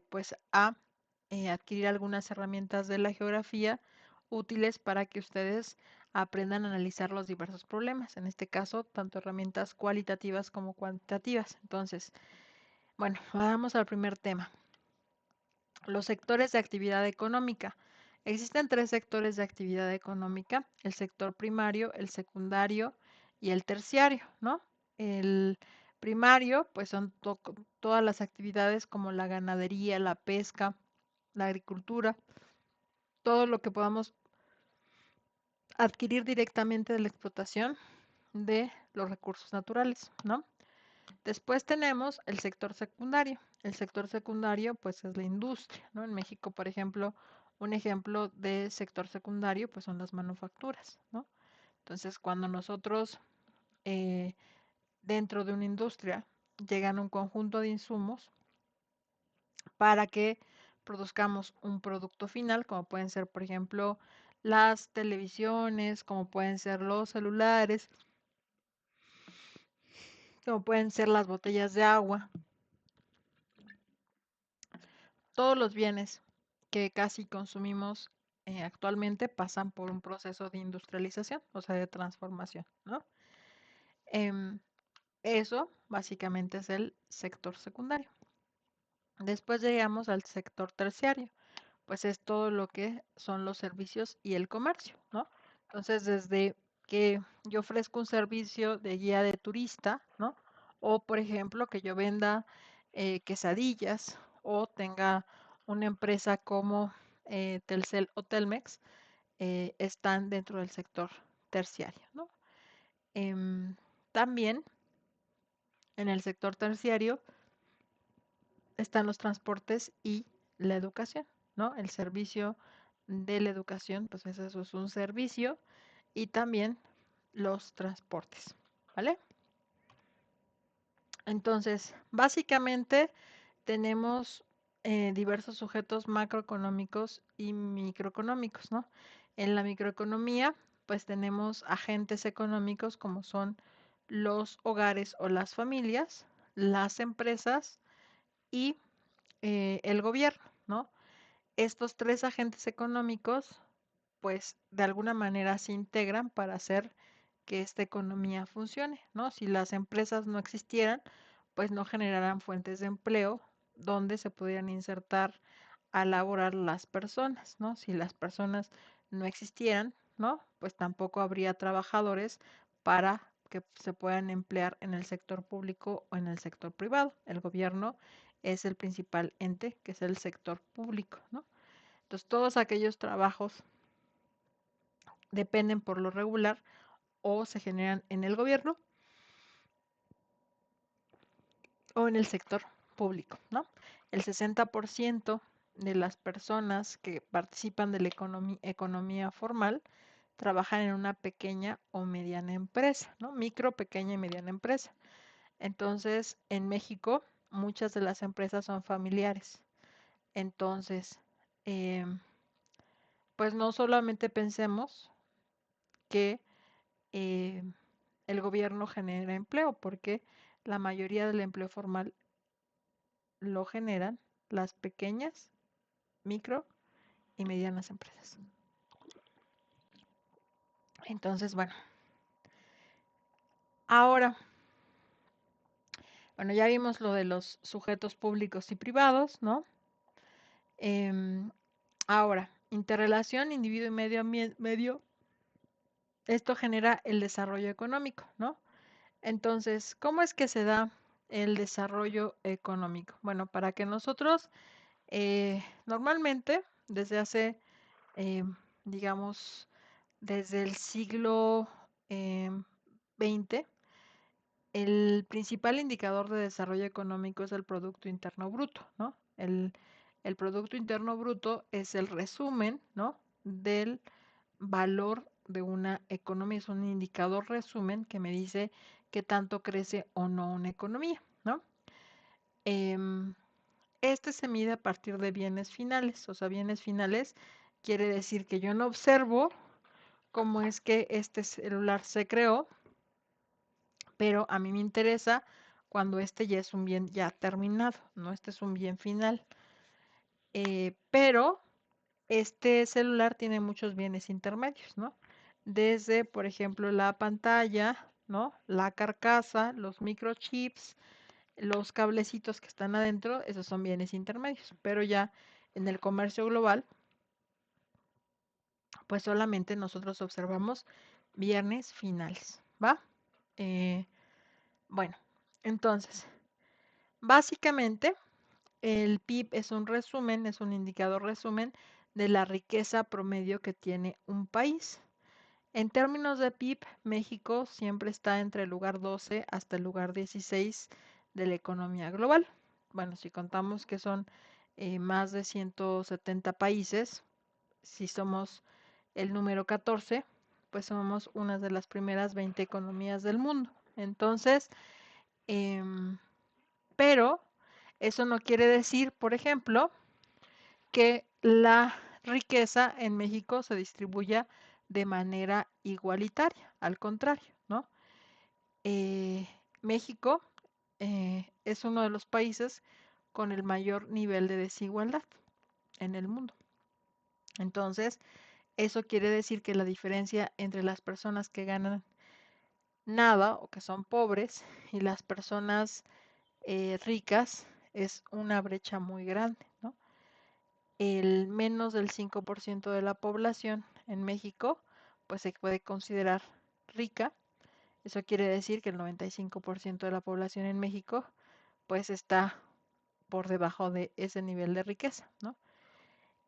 pues a adquirir algunas herramientas de la geografía útiles para que ustedes aprendan a analizar los diversos problemas. En este caso, tanto herramientas cualitativas como cuantitativas. Entonces, bueno, vamos al primer tema. Los sectores de actividad económica. Existen 3 sectores de actividad económica, el sector primario, el secundario y el terciario, ¿no? El primario, pues son todas las actividades como la ganadería, la pesca, la agricultura, todo lo que podamos adquirir directamente de la explotación de los recursos naturales, ¿no? Después tenemos el sector secundario. El sector secundario, pues, es la industria, ¿no? En México, por ejemplo, un ejemplo de sector secundario, pues, son las manufacturas, ¿no? Entonces, cuando nosotros eh, dentro de una industria llegan un conjunto de insumos para que produzcamos un producto final, como pueden ser, por ejemplo, las televisiones, como pueden ser los celulares, como pueden ser las botellas de agua, todos los bienes que casi consumimos actualmente pasan por un proceso de industrialización, o sea, de transformación, ¿no? Em, Eso básicamente es el sector secundario. Después llegamos al sector terciario, pues es todo lo que son los servicios y el comercio, ¿no? Entonces, desde que yo ofrezco un servicio de guía de turista, ¿no? O, por ejemplo, que yo venda quesadillas o tenga una empresa como Telcel o Telmex, están dentro del sector terciario, ¿no? También en el sector terciario están los transportes y la educación, ¿no? El servicio de la educación, pues eso es un servicio y también los transportes, ¿vale? Entonces, básicamente tenemos diversos sujetos macroeconómicos y microeconómicos, ¿no? En la microeconomía, pues tenemos agentes económicos como son los hogares o las familias, las empresas y el gobierno, ¿no? Estos tres agentes económicos, pues de alguna manera se integran para hacer que esta economía funcione, ¿no? Si las empresas no existieran, pues no generarán fuentes de empleo donde se pudieran insertar a laborar las personas, ¿no? Si las personas no existieran, ¿no? Pues tampoco habría trabajadores para que se puedan emplear en el sector público o en el sector privado. El gobierno es el principal ente, que es el sector público, ¿no? Entonces, todos aquellos trabajos dependen por lo regular o se generan en el gobierno o en el sector público, ¿no? El 60% de las personas que participan de la economía formal trabajan en una pequeña o mediana empresa, ¿no? Micro, pequeña y mediana empresa. Entonces, en México, muchas de las empresas son familiares. Entonces, em, pues no solamente pensemos que eh, el gobierno genera empleo, porque la mayoría del empleo formal lo generan las pequeñas, micro y medianas empresas. Entonces, ahora, bueno, ya vimos lo de los sujetos públicos y privados, ¿no? Em, Ahora, interrelación individuo y medio, esto genera el desarrollo económico, ¿no? Entonces, ¿cómo es que se da el desarrollo económico? Bueno, para que nosotros normalmente desde hace, eh, digamos, desde el siglo XX, el principal indicador de desarrollo económico es el Producto Interno Bruto, ¿no? El Producto Interno Bruto es el resumen, ¿no? Del valor de una economía, es un indicador resumen que me dice qué tanto crece o no una economía, ¿no? Em, Este se mide a partir de bienes finales, o sea, bienes finales quiere decir que yo no observo cómo es que este celular se creó, pero a mí me interesa cuando este ya es un bien ya terminado, ¿no? Este es un bien final. Pero este celular tiene muchos bienes intermedios, ¿no? Desde, por ejemplo, la pantalla, ¿no? La carcasa, los microchips, los cablecitos que están adentro, esos son bienes intermedios. Pero ya en el comercio global, pues solamente nosotros observamos bienes finales, ¿va? Eh, bueno, entonces, básicamente, el PIB es un resumen, es un indicador resumen de la riqueza promedio que tiene un país. En términos de PIB, México siempre está entre el lugar 12 hasta el lugar 16 de la economía global. Bueno, si contamos que son más de 170 países, si somos el número 14, pues somos una de las primeras 20 economías del mundo. Entonces, em, pero eso no quiere decir, por ejemplo, que la riqueza en México se distribuya de manera igualitaria, al contrario, ¿no? Eh, México es uno de los países con el mayor nivel de desigualdad en el mundo. Entonces, eso quiere decir que la diferencia entre las personas que ganan nada o que son pobres y las personas ricas es una brecha muy grande, ¿no? El menos del 5% de la población en México, pues se puede considerar rica. Eso quiere decir que el 95% de la población en México, pues está por debajo de ese nivel de riqueza, ¿no?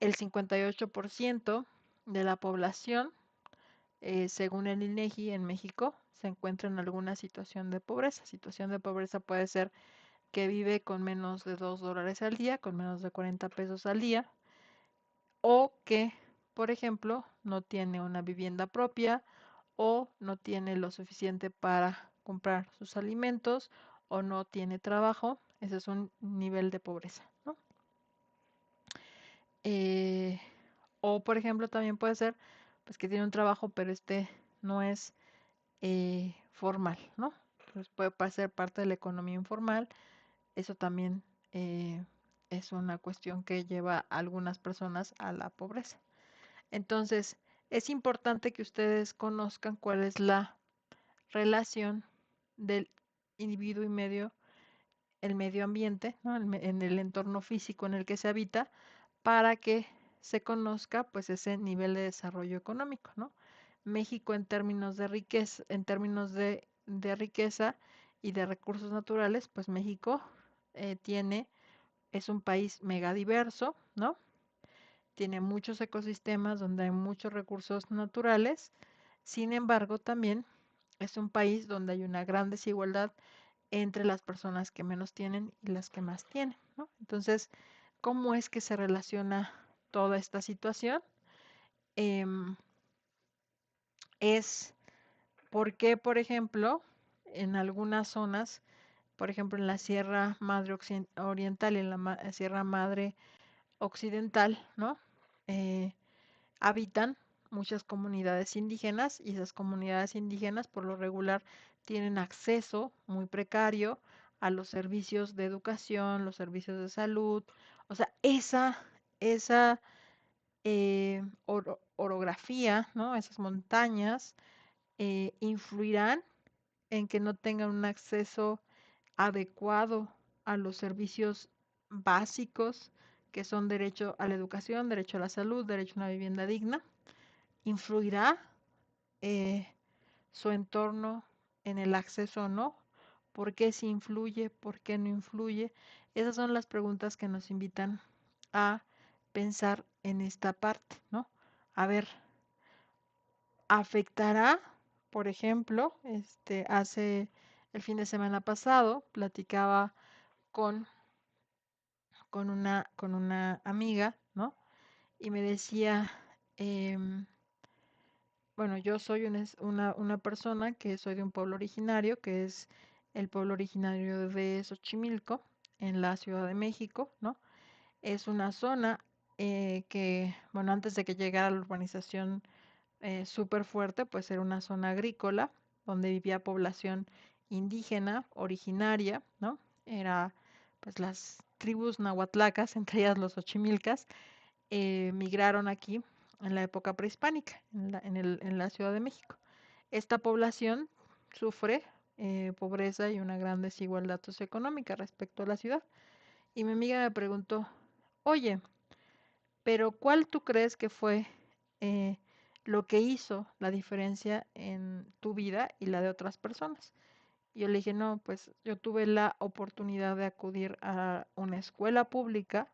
El 58% de la población, según el INEGI en México, se encuentra en alguna situación de pobreza. Situación de pobreza puede ser que vive con menos de $2 al día, con menos de 40 pesos al día, o que, por ejemplo, no tiene una vivienda propia o no tiene lo suficiente para comprar sus alimentos o no tiene trabajo. Ese es un nivel de pobreza, ¿no? Eh, o, por ejemplo, también puede ser pues que tiene un trabajo, pero este no es formal, ¿no? Pues puede ser parte de la economía informal. Eso también es una cuestión que lleva a algunas personas a la pobreza. Entonces, es importante que ustedes conozcan cuál es la relación del individuo y el medio ambiente, ¿no? En el entorno físico en el que se habita, para que se conozca pues ese nivel de desarrollo económico, ¿no? México en términos de riqueza, de riqueza y de recursos naturales, pues México es un país megadiverso, ¿no? Tiene muchos ecosistemas donde hay muchos recursos naturales. Sin embargo, también es un país donde hay una gran desigualdad entre las personas que menos tienen y las que más tienen, ¿no? Entonces, ¿cómo es que se relaciona toda esta situación? Em, es porque, por ejemplo, en algunas zonas, por ejemplo, en la Sierra Madre Oriental y en la Sierra Madre Occidental, ¿no? Eh, habitan muchas comunidades indígenas y esas comunidades indígenas por lo regular tienen acceso muy precario a los servicios de educación, los servicios de salud. O sea, esa orografía, ¿no? Esas montañas influirán en que no tengan un acceso adecuado a los servicios básicos que son derecho a la educación, derecho a la salud, derecho a una vivienda digna. ¿Influirá eh, su entorno en el acceso o no? ¿Por qué sí influye? ¿Por qué no influye? Esas son las preguntas que nos invitan a pensar en esta parte, ¿no? A ver, ¿afectará, por ejemplo, hace el fin de semana pasado, platicaba con, con una amiga, ¿no? Y me decía, em, bueno, yo soy una persona que soy de un pueblo originario, que es el pueblo originario de Xochimilco, en la Ciudad de México, ¿no? Es una zona que, bueno, antes de que llegara la urbanización súper fuerte, pues era una zona agrícola, donde vivía población indígena, originaria, ¿no? Era, pues, las tribus nahuatlacas, entre ellas los Xochimilcas, migraron aquí en la época prehispánica, en la Ciudad de México. Esta población sufre pobreza y una gran desigualdad socioeconómica respecto a la ciudad. Y mi amiga me preguntó, oye, pero ¿cuál tú crees que fue eh, lo que hizo la diferencia en tu vida y la de otras personas? Y yo le dije, no, pues yo tuve la oportunidad de acudir a una escuela pública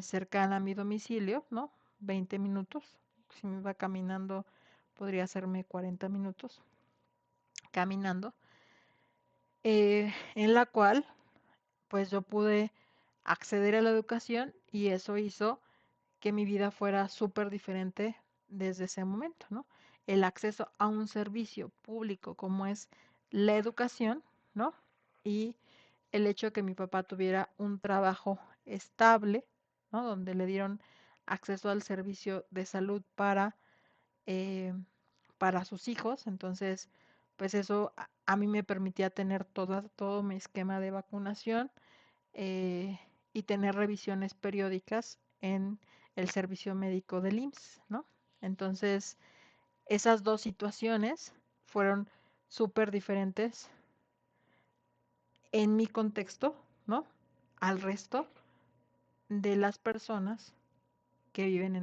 cercana a mi domicilio, ¿no? 20 minutos. Si me iba caminando, podría hacerme 40 minutos caminando, en la cual pues yo pude acceder a la educación y eso hizo que mi vida fuera súper diferente desde ese momento, ¿no? El acceso a un servicio público como es la educación, ¿no? Y el hecho de que mi papá tuviera un trabajo estable, ¿no? Donde le dieron acceso al servicio de salud eh, para sus hijos. Entonces, pues eso a mí me permitía tener todo mi esquema de vacunación, eh, y tener revisiones periódicas en el servicio médico del IMSS, ¿no? Entonces, esas dos situaciones fueron súper diferentes en mi contexto, ¿no? Al resto de las personas que viven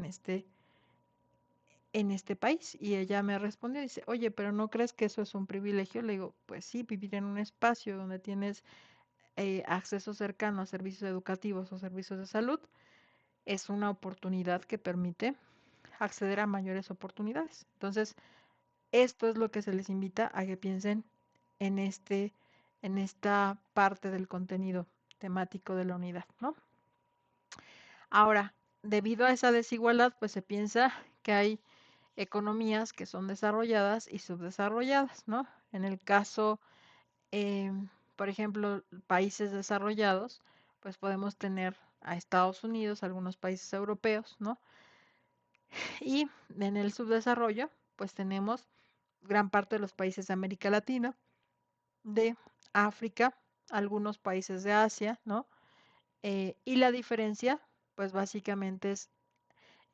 en este país. Y ella me respondió, dice, oye, pero ¿no crees que eso es un privilegio? Le digo, pues sí, vivir en un espacio donde tienes acceso cercano a servicios educativos o servicios de salud es una oportunidad que permite acceder a mayores oportunidades. Entonces, esto es lo que se les invita a que piensen en en esta parte del contenido temático de la unidad, ¿no? Ahora, debido a esa desigualdad, pues se piensa que hay economías que son desarrolladas y subdesarrolladas, ¿no? En el caso, eh, por ejemplo, países desarrollados, pues podemos tener a Estados Unidos, algunos países europeos, ¿no? Y en el subdesarrollo, pues tenemos gran parte de los países de América Latina, de África, algunos países de Asia, ¿no? Y la diferencia, pues básicamente es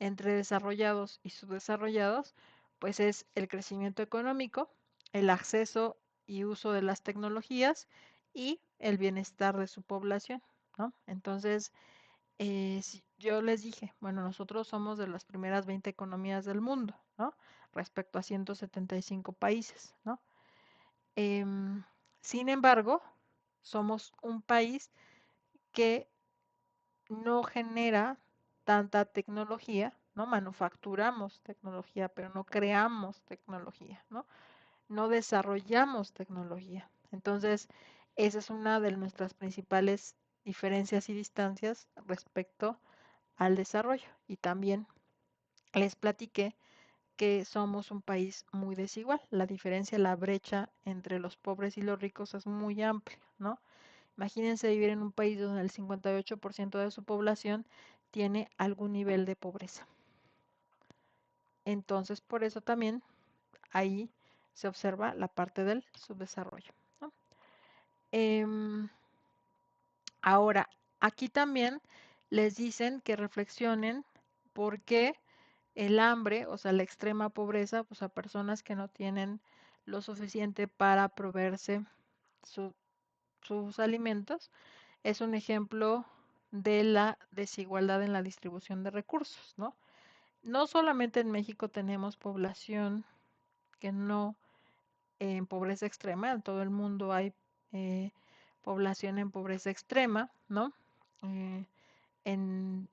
entre desarrollados y subdesarrollados, pues es el crecimiento económico, el acceso y uso de las tecnologías y el bienestar de su población, ¿no? Entonces, si yo les dije, bueno, nosotros somos de las primeras 20 economías del mundo, ¿no? Respecto a 175 países, ¿no? Em, Sin embargo, somos un país que no genera tanta tecnología, ¿no? Manufacturamos tecnología, pero no creamos tecnología, ¿no? No desarrollamos tecnología. Entonces, esa es una de nuestras principales diferencias y distancias respecto al desarrollo. Y también les platiqué que somos un país muy desigual. La diferencia, la brecha entre los pobres y los ricos es muy amplia, ¿no? Imagínense vivir en un país donde el 58% de su población tiene algún nivel de pobreza. Entonces, por eso también ahí se observa la parte del subdesarrollo, ¿no? Em, Ahora, aquí también les dicen que reflexionen por qué el hambre, o sea, la extrema pobreza, pues a personas que no tienen lo suficiente para proveerse su- sus alimentos, es un ejemplo de la desigualdad en la distribución de recursos, ¿no? No solamente en México tenemos población que no en pobreza extrema, en todo el mundo hay eh, población en pobreza extrema, ¿no? Eh, en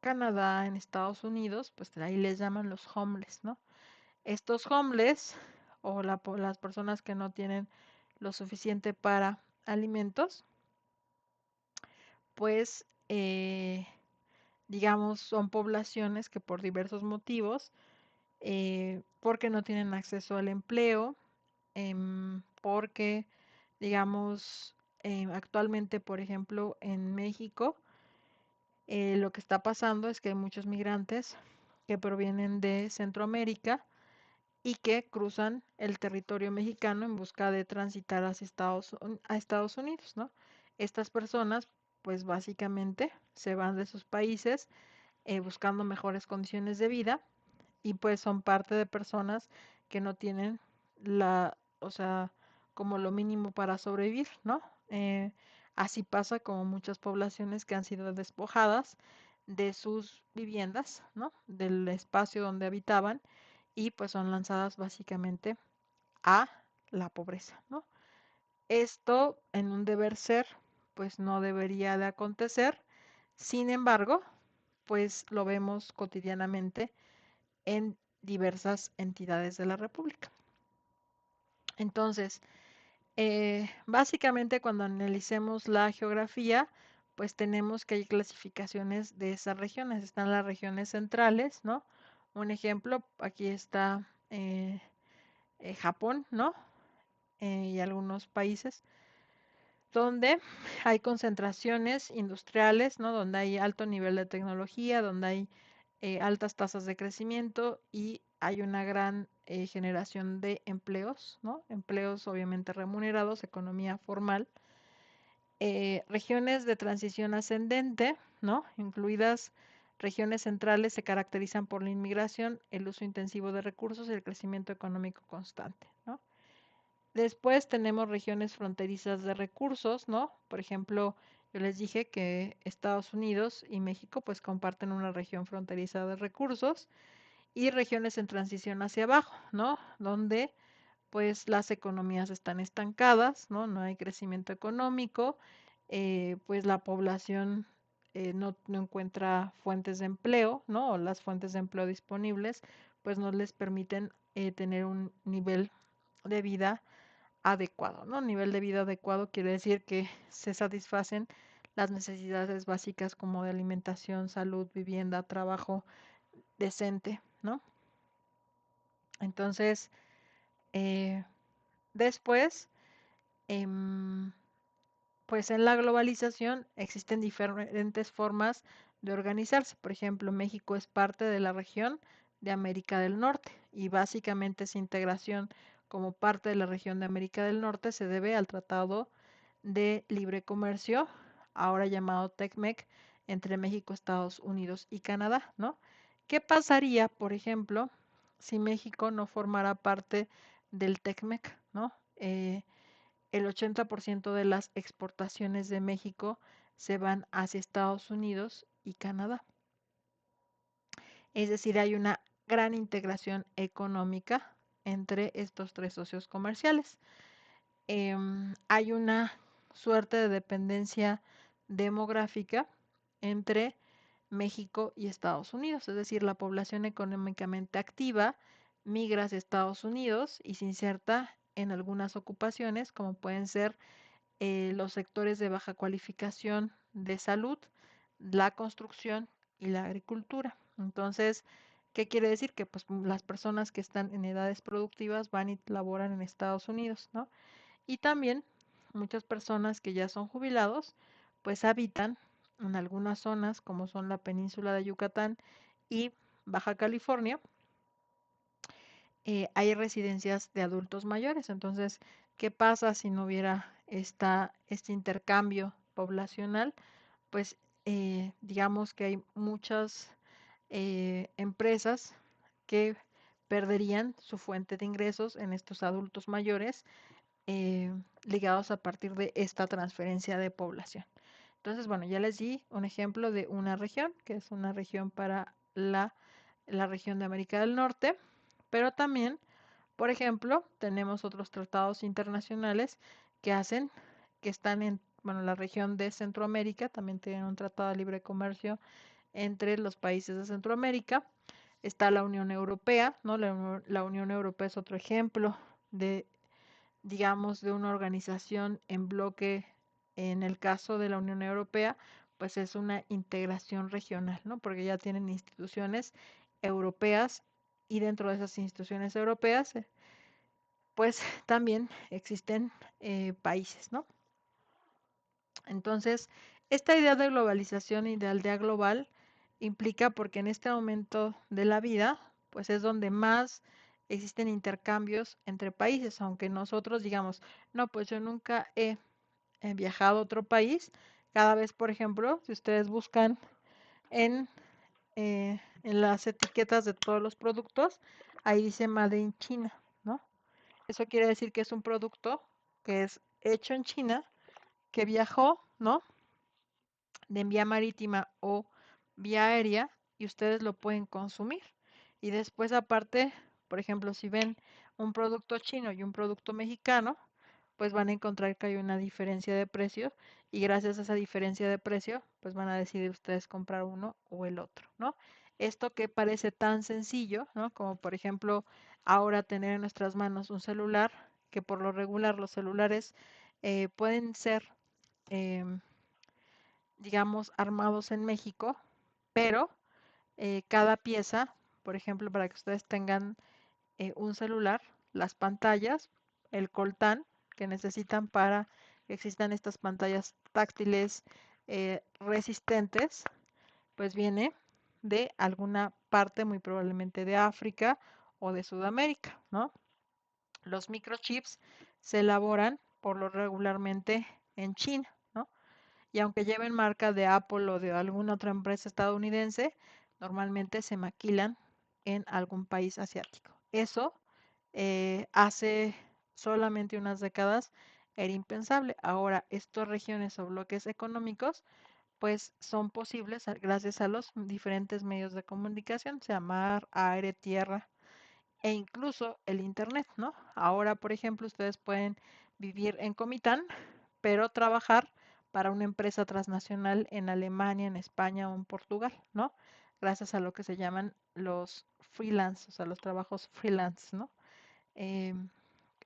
Canadá, en Estados Unidos, pues ahí les llaman los homeless, ¿no? Estos homeless o las personas que no tienen lo suficiente para alimentos, pues digamos son poblaciones que por diversos motivos, porque no tienen acceso al empleo, porque digamos actualmente, por ejemplo, en México, lo que está pasando es que hay muchos migrantes que provienen de Centroamérica y que cruzan el territorio mexicano en busca de transitar hacia a Estados Unidos, ¿no? Estas personas, pues básicamente se van de sus países buscando mejores condiciones de vida y pues son parte de personas que no tienen o sea, como lo mínimo para sobrevivir, ¿no? Así pasa como muchas poblaciones que han sido despojadas de sus viviendas, ¿no? Del espacio donde habitaban y pues son lanzadas básicamente a la pobreza, ¿no? Esto en un deber ser, pues no debería de acontecer. Sin embargo, pues lo vemos cotidianamente en diversas entidades de la República. Entonces, básicamente cuando analicemos la geografía, pues tenemos que hay clasificaciones de esas regiones. Están las regiones centrales, ¿no? Un ejemplo, aquí está Japón, ¿no? Y algunos países donde hay concentraciones industriales, ¿no? Donde hay alto nivel de tecnología, donde hay altas tasas de crecimiento y hay una gran generación de empleos, ¿no? Empleos obviamente remunerados, economía formal. Regiones de transición ascendente, ¿no? Incluidas regiones centrales, se caracterizan por la inmigración, el uso intensivo de recursos y el crecimiento económico constante, ¿no? Después tenemos regiones fronterizas de recursos, ¿no? Por ejemplo, yo les dije que Estados Unidos y México pues comparten una región fronteriza de recursos y regiones en transición hacia abajo, ¿no? Donde pues las economías están estancadas, ¿no? No hay crecimiento económico, pues la población no encuentra fuentes de empleo, ¿no? O las fuentes de empleo disponibles, pues no les permiten tener un nivel de vida adecuado, ¿no? Nivel de vida adecuado quiere decir que se satisfacen las necesidades básicas como de alimentación, salud, vivienda, trabajo decente, ¿no? Entonces, eh, después, em, pues en la globalización existen diferentes formas de organizarse. Por ejemplo, México es parte de la región de América del Norte y básicamente esa integración como parte de la región de América del Norte se debe al Tratado de Libre Comercio, ahora llamado TECMEC, entre México, Estados Unidos y Canadá, ¿no? ¿Qué pasaría, por ejemplo, si México no formara parte del TECMEC, ¿no? El 80% de las exportaciones de México se van hacia Estados Unidos y Canadá. Es decir, hay una gran integración económica entre estos tres socios comerciales. Hay una suerte de dependencia demográfica entre México y Estados Unidos, es decir, la población económicamente activa migra hacia Estados Unidos y se inserta en algunas ocupaciones, como pueden ser los sectores de baja cualificación de salud, la construcción y la agricultura. Entonces, ¿qué quiere decir? Que pues las personas que están en edades productivas van y laboran en Estados Unidos, ¿no? Y también muchas personas que ya son jubilados, pues habitan en algunas zonas como son la península de Yucatán y Baja California, hay residencias de adultos mayores. Entonces, ¿qué pasa si no hubiera este intercambio poblacional? Pues digamos que hay muchas empresas que perderían su fuente de ingresos en estos adultos mayores ligados a partir de esta transferencia de población. Entonces, bueno, ya les di un ejemplo de una región, que es una región para la región de América del Norte, pero también, por ejemplo, tenemos otros tratados internacionales que hacen, que están en, bueno, la región de Centroamérica, también tienen un tratado de libre comercio entre los países de Centroamérica. Está la Unión Europea, ¿no? La Unión Europea es otro ejemplo de, digamos, de una organización en bloque. En el caso de la Unión Europea, pues es una integración regional, ¿no? Porque ya tienen instituciones europeas y dentro de esas instituciones europeas, pues también existen países, ¿no? Entonces, esta idea de globalización y de aldea global implica porque en este momento de la vida, pues es donde más existen intercambios entre países, aunque nosotros digamos, no, pues yo nunca he viajado a otro país. Cada vez, por ejemplo, si ustedes buscan en, en las etiquetas de todos los productos, ahí dice Made in China, ¿no? Eso quiere decir que es un producto que es hecho en China, que viajó, ¿no? De vía marítima o vía aérea y ustedes lo pueden consumir. Y después aparte, por ejemplo, si ven un producto chino y un producto mexicano, pues van a encontrar que hay una diferencia de precio y gracias a esa diferencia de precio, pues van a decidir ustedes comprar uno o el otro, ¿no? Esto que parece tan sencillo, ¿no? Como por ejemplo ahora tener en nuestras manos un celular, que por lo regular los celulares pueden ser, em, digamos, armados en México, pero cada pieza, por ejemplo, para que ustedes tengan un celular, las pantallas, el coltán que necesitan para que existan estas pantallas táctiles resistentes, pues viene de alguna parte, muy probablemente de África o de Sudamérica, ¿no? Los microchips se elaboran por lo regularmente en China, ¿no? Y aunque lleven marca de Apple o de alguna otra empresa estadounidense, normalmente se maquilan en algún país asiático. Eso hace solamente unas décadas era impensable. Ahora, estas regiones o bloques económicos pues son posibles gracias a los diferentes medios de comunicación, sea mar, aire, tierra e incluso el internet, ¿no? Ahora, por ejemplo, ustedes pueden vivir en Comitán, pero trabajar para una empresa transnacional en Alemania, en España o en Portugal, ¿no? Gracias a lo que se llaman los freelance, o sea, los trabajos freelance, ¿no? Em,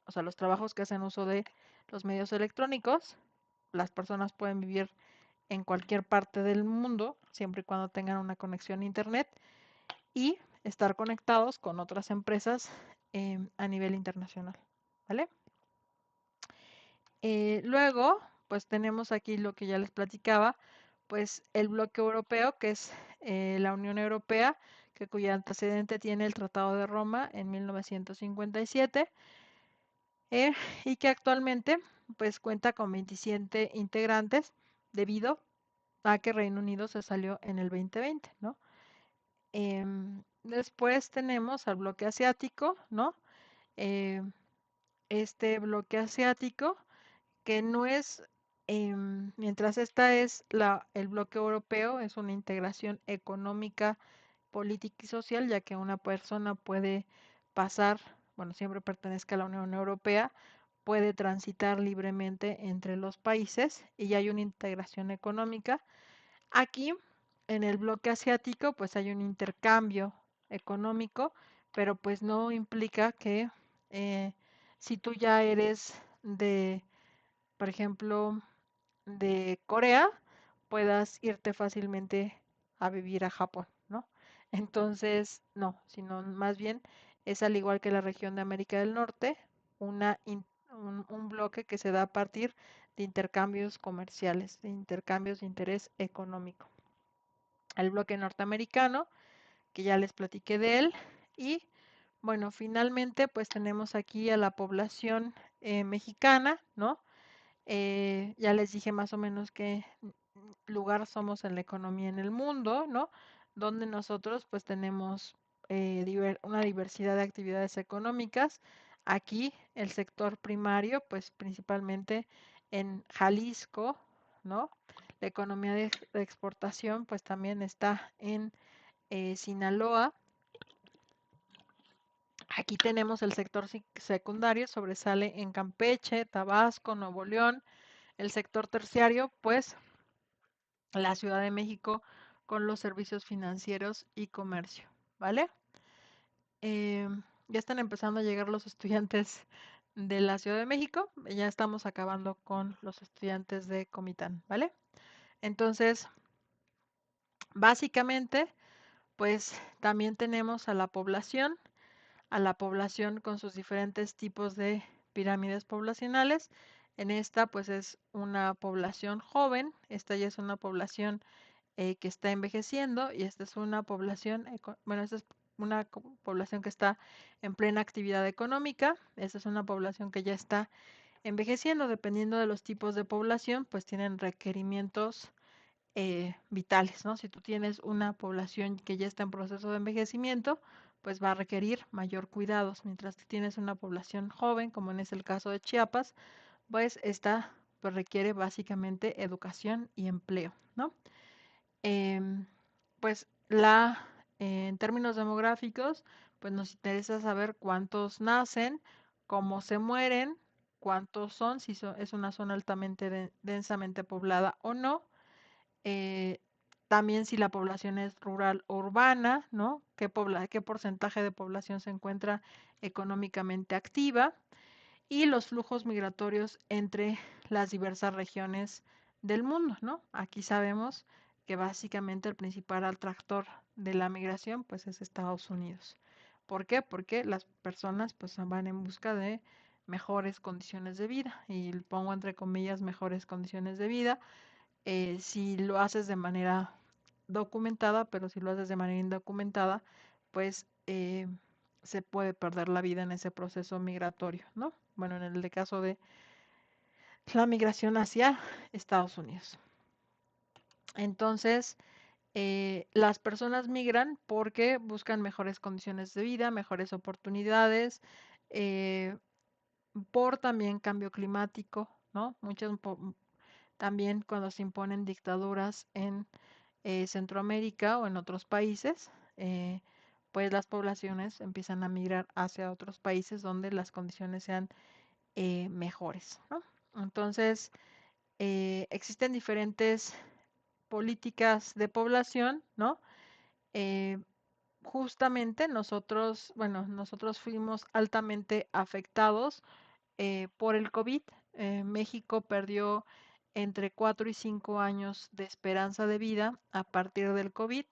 o sea, los trabajos que hacen uso de los medios electrónicos, las personas pueden vivir en cualquier parte del mundo, siempre y cuando tengan una conexión a Internet y estar conectados con otras empresas a nivel internacional, ¿vale? Luego, pues tenemos aquí lo que ya les platicaba, pues el bloque europeo, que es la Unión Europea, que cuyo antecedente tiene el Tratado de Roma en 1957, eh, y que actualmente pues cuenta con 27 integrantes debido a que Reino Unido se salió en el 2020, ¿no? Después tenemos al bloque asiático, ¿no? Em, este bloque asiático, que no es, mientras esta es el bloque europeo, es una integración económica, política y social, ya que una persona puede pasar, bueno, siempre pertenezca a la Unión Europea, puede transitar libremente entre los países y hay una integración económica. Aquí, en el bloque asiático, pues hay un intercambio económico, pero pues no implica que si tú ya eres de, por ejemplo, de Corea, puedas irte fácilmente a vivir a Japón, ¿no? Entonces, no, sino más bien es al igual que la región de América del Norte, un bloque que se da a partir de intercambios comerciales, de intercambios de interés económico. El bloque norteamericano, que ya les platiqué de él, y bueno, finalmente pues tenemos aquí a la población mexicana, ¿no? Ya les dije más o menos qué lugar somos en la economía en el mundo, ¿no? Donde nosotros pues tenemos una diversidad de actividades económicas. Aquí el sector primario, pues principalmente en Jalisco, ¿no? La economía de exportación pues también está en Sinaloa. Aquí tenemos el sector secundario, sobresale en Campeche, Tabasco, Nuevo León. El sector terciario, pues la Ciudad de México con los servicios financieros y comercio, ¿vale? Ya están empezando a llegar los estudiantes de la Ciudad de México, ya estamos acabando con los estudiantes de Comitán, ¿vale? Entonces, básicamente, pues también tenemos a la población con sus diferentes tipos de pirámides poblacionales. En esta, pues es una población joven, esta ya es una población que está envejeciendo y esta es una población, bueno, esta es una población que está en plena actividad económica, esta es una población que ya está envejeciendo, dependiendo de los tipos de población, pues tienen requerimientos vitales, ¿no? Si tú tienes una población que ya está en proceso de envejecimiento, pues va a requerir mayor cuidados, mientras que tienes una población joven, como en es el caso de Chiapas, pues esta pues requiere básicamente educación y empleo, ¿no? Em, pues en términos demográficos, pues nos interesa saber cuántos nacen, cómo se mueren, cuántos son, si es una zona altamente densamente poblada o no. también si la población es rural o urbana, ¿no? ¿Qué porcentaje de población se encuentra económicamente activa? Y los flujos migratorios entre las diversas regiones del mundo, ¿no? Aquí sabemos que básicamente el principal atractor de la migración pues es Estados Unidos. ¿Por qué? Porque las personas pues van en busca de mejores condiciones de vida y pongo entre comillas mejores condiciones de vida si lo haces de manera documentada, pero si lo haces de manera indocumentada, pues se puede perder la vida en ese proceso migratorio, ¿no? Bueno, en el caso de la migración hacia Estados Unidos. Entonces, las personas migran porque buscan mejores condiciones de vida, mejores oportunidades, eh, por también cambio climático, ¿no? También cuando se imponen dictaduras en Centroamérica o en otros países, pues las poblaciones empiezan a migrar hacia otros países donde las condiciones sean mejores, ¿no? Entonces, existen diferentes políticas de población, ¿no? Eh, Justamente nosotros, bueno, nosotros fuimos altamente afectados por el COVID. México perdió entre 4 y 5 años de esperanza de vida a partir del COVID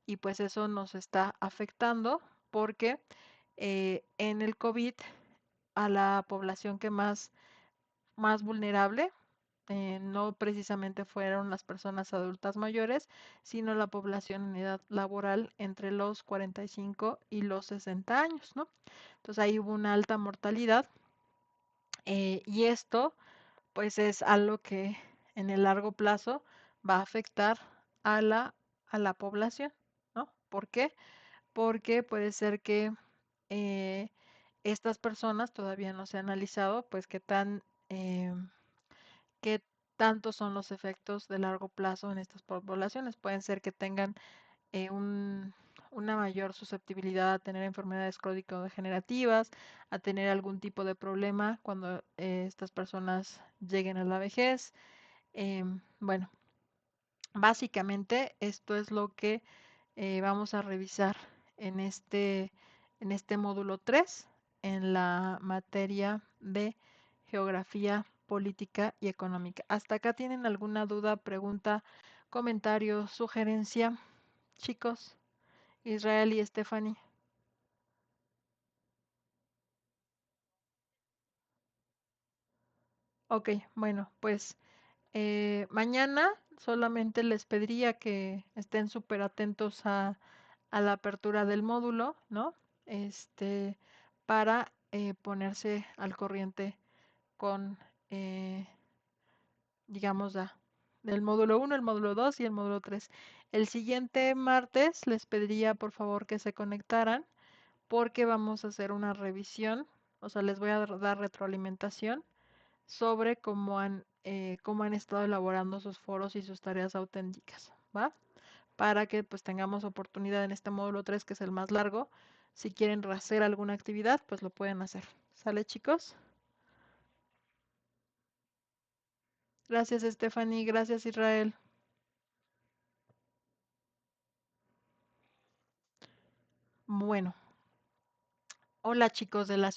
y pues eso nos está afectando porque en el COVID a la población que más vulnerable no precisamente fueron las personas adultas mayores, sino la población en edad laboral entre los 45 y los 60 años, ¿no? Entonces ahí hubo una alta mortalidad y esto pues es algo que en el largo plazo va a afectar a la población, ¿no? ¿Por qué? Porque puede ser que eh, estas personas todavía no se ha analizado, pues eh, qué tantos son los efectos de largo plazo en estas poblaciones. Pueden ser que tengan una mayor susceptibilidad a tener enfermedades crónico-degenerativas, a tener algún tipo de problema cuando estas personas lleguen a la vejez. Bueno, básicamente esto es lo que vamos a revisar en en este módulo 3 en la materia de geografía política y económica. ¿Hasta acá tienen alguna duda, pregunta, comentario, sugerencia, chicos? Israel y Stephanie. Ok, bueno, pues mañana solamente les pediría que estén súper atentos a la apertura del módulo, ¿no? Este, para ponerse al corriente con, digamos, del módulo 1, el módulo 2 y el módulo 3. El siguiente martes les pediría por favor que se conectaran porque vamos a hacer una revisión, o sea, les voy a dar retroalimentación sobre cómo han estado elaborando sus foros y sus tareas auténticas, ¿va? Para que pues tengamos oportunidad en este módulo 3 que es el más largo. Si quieren hacer alguna actividad, pues lo pueden hacer. ¿Sale, chicos? Gracias, Stephanie. Gracias, Israel. Bueno, hola chicos de la ciudad.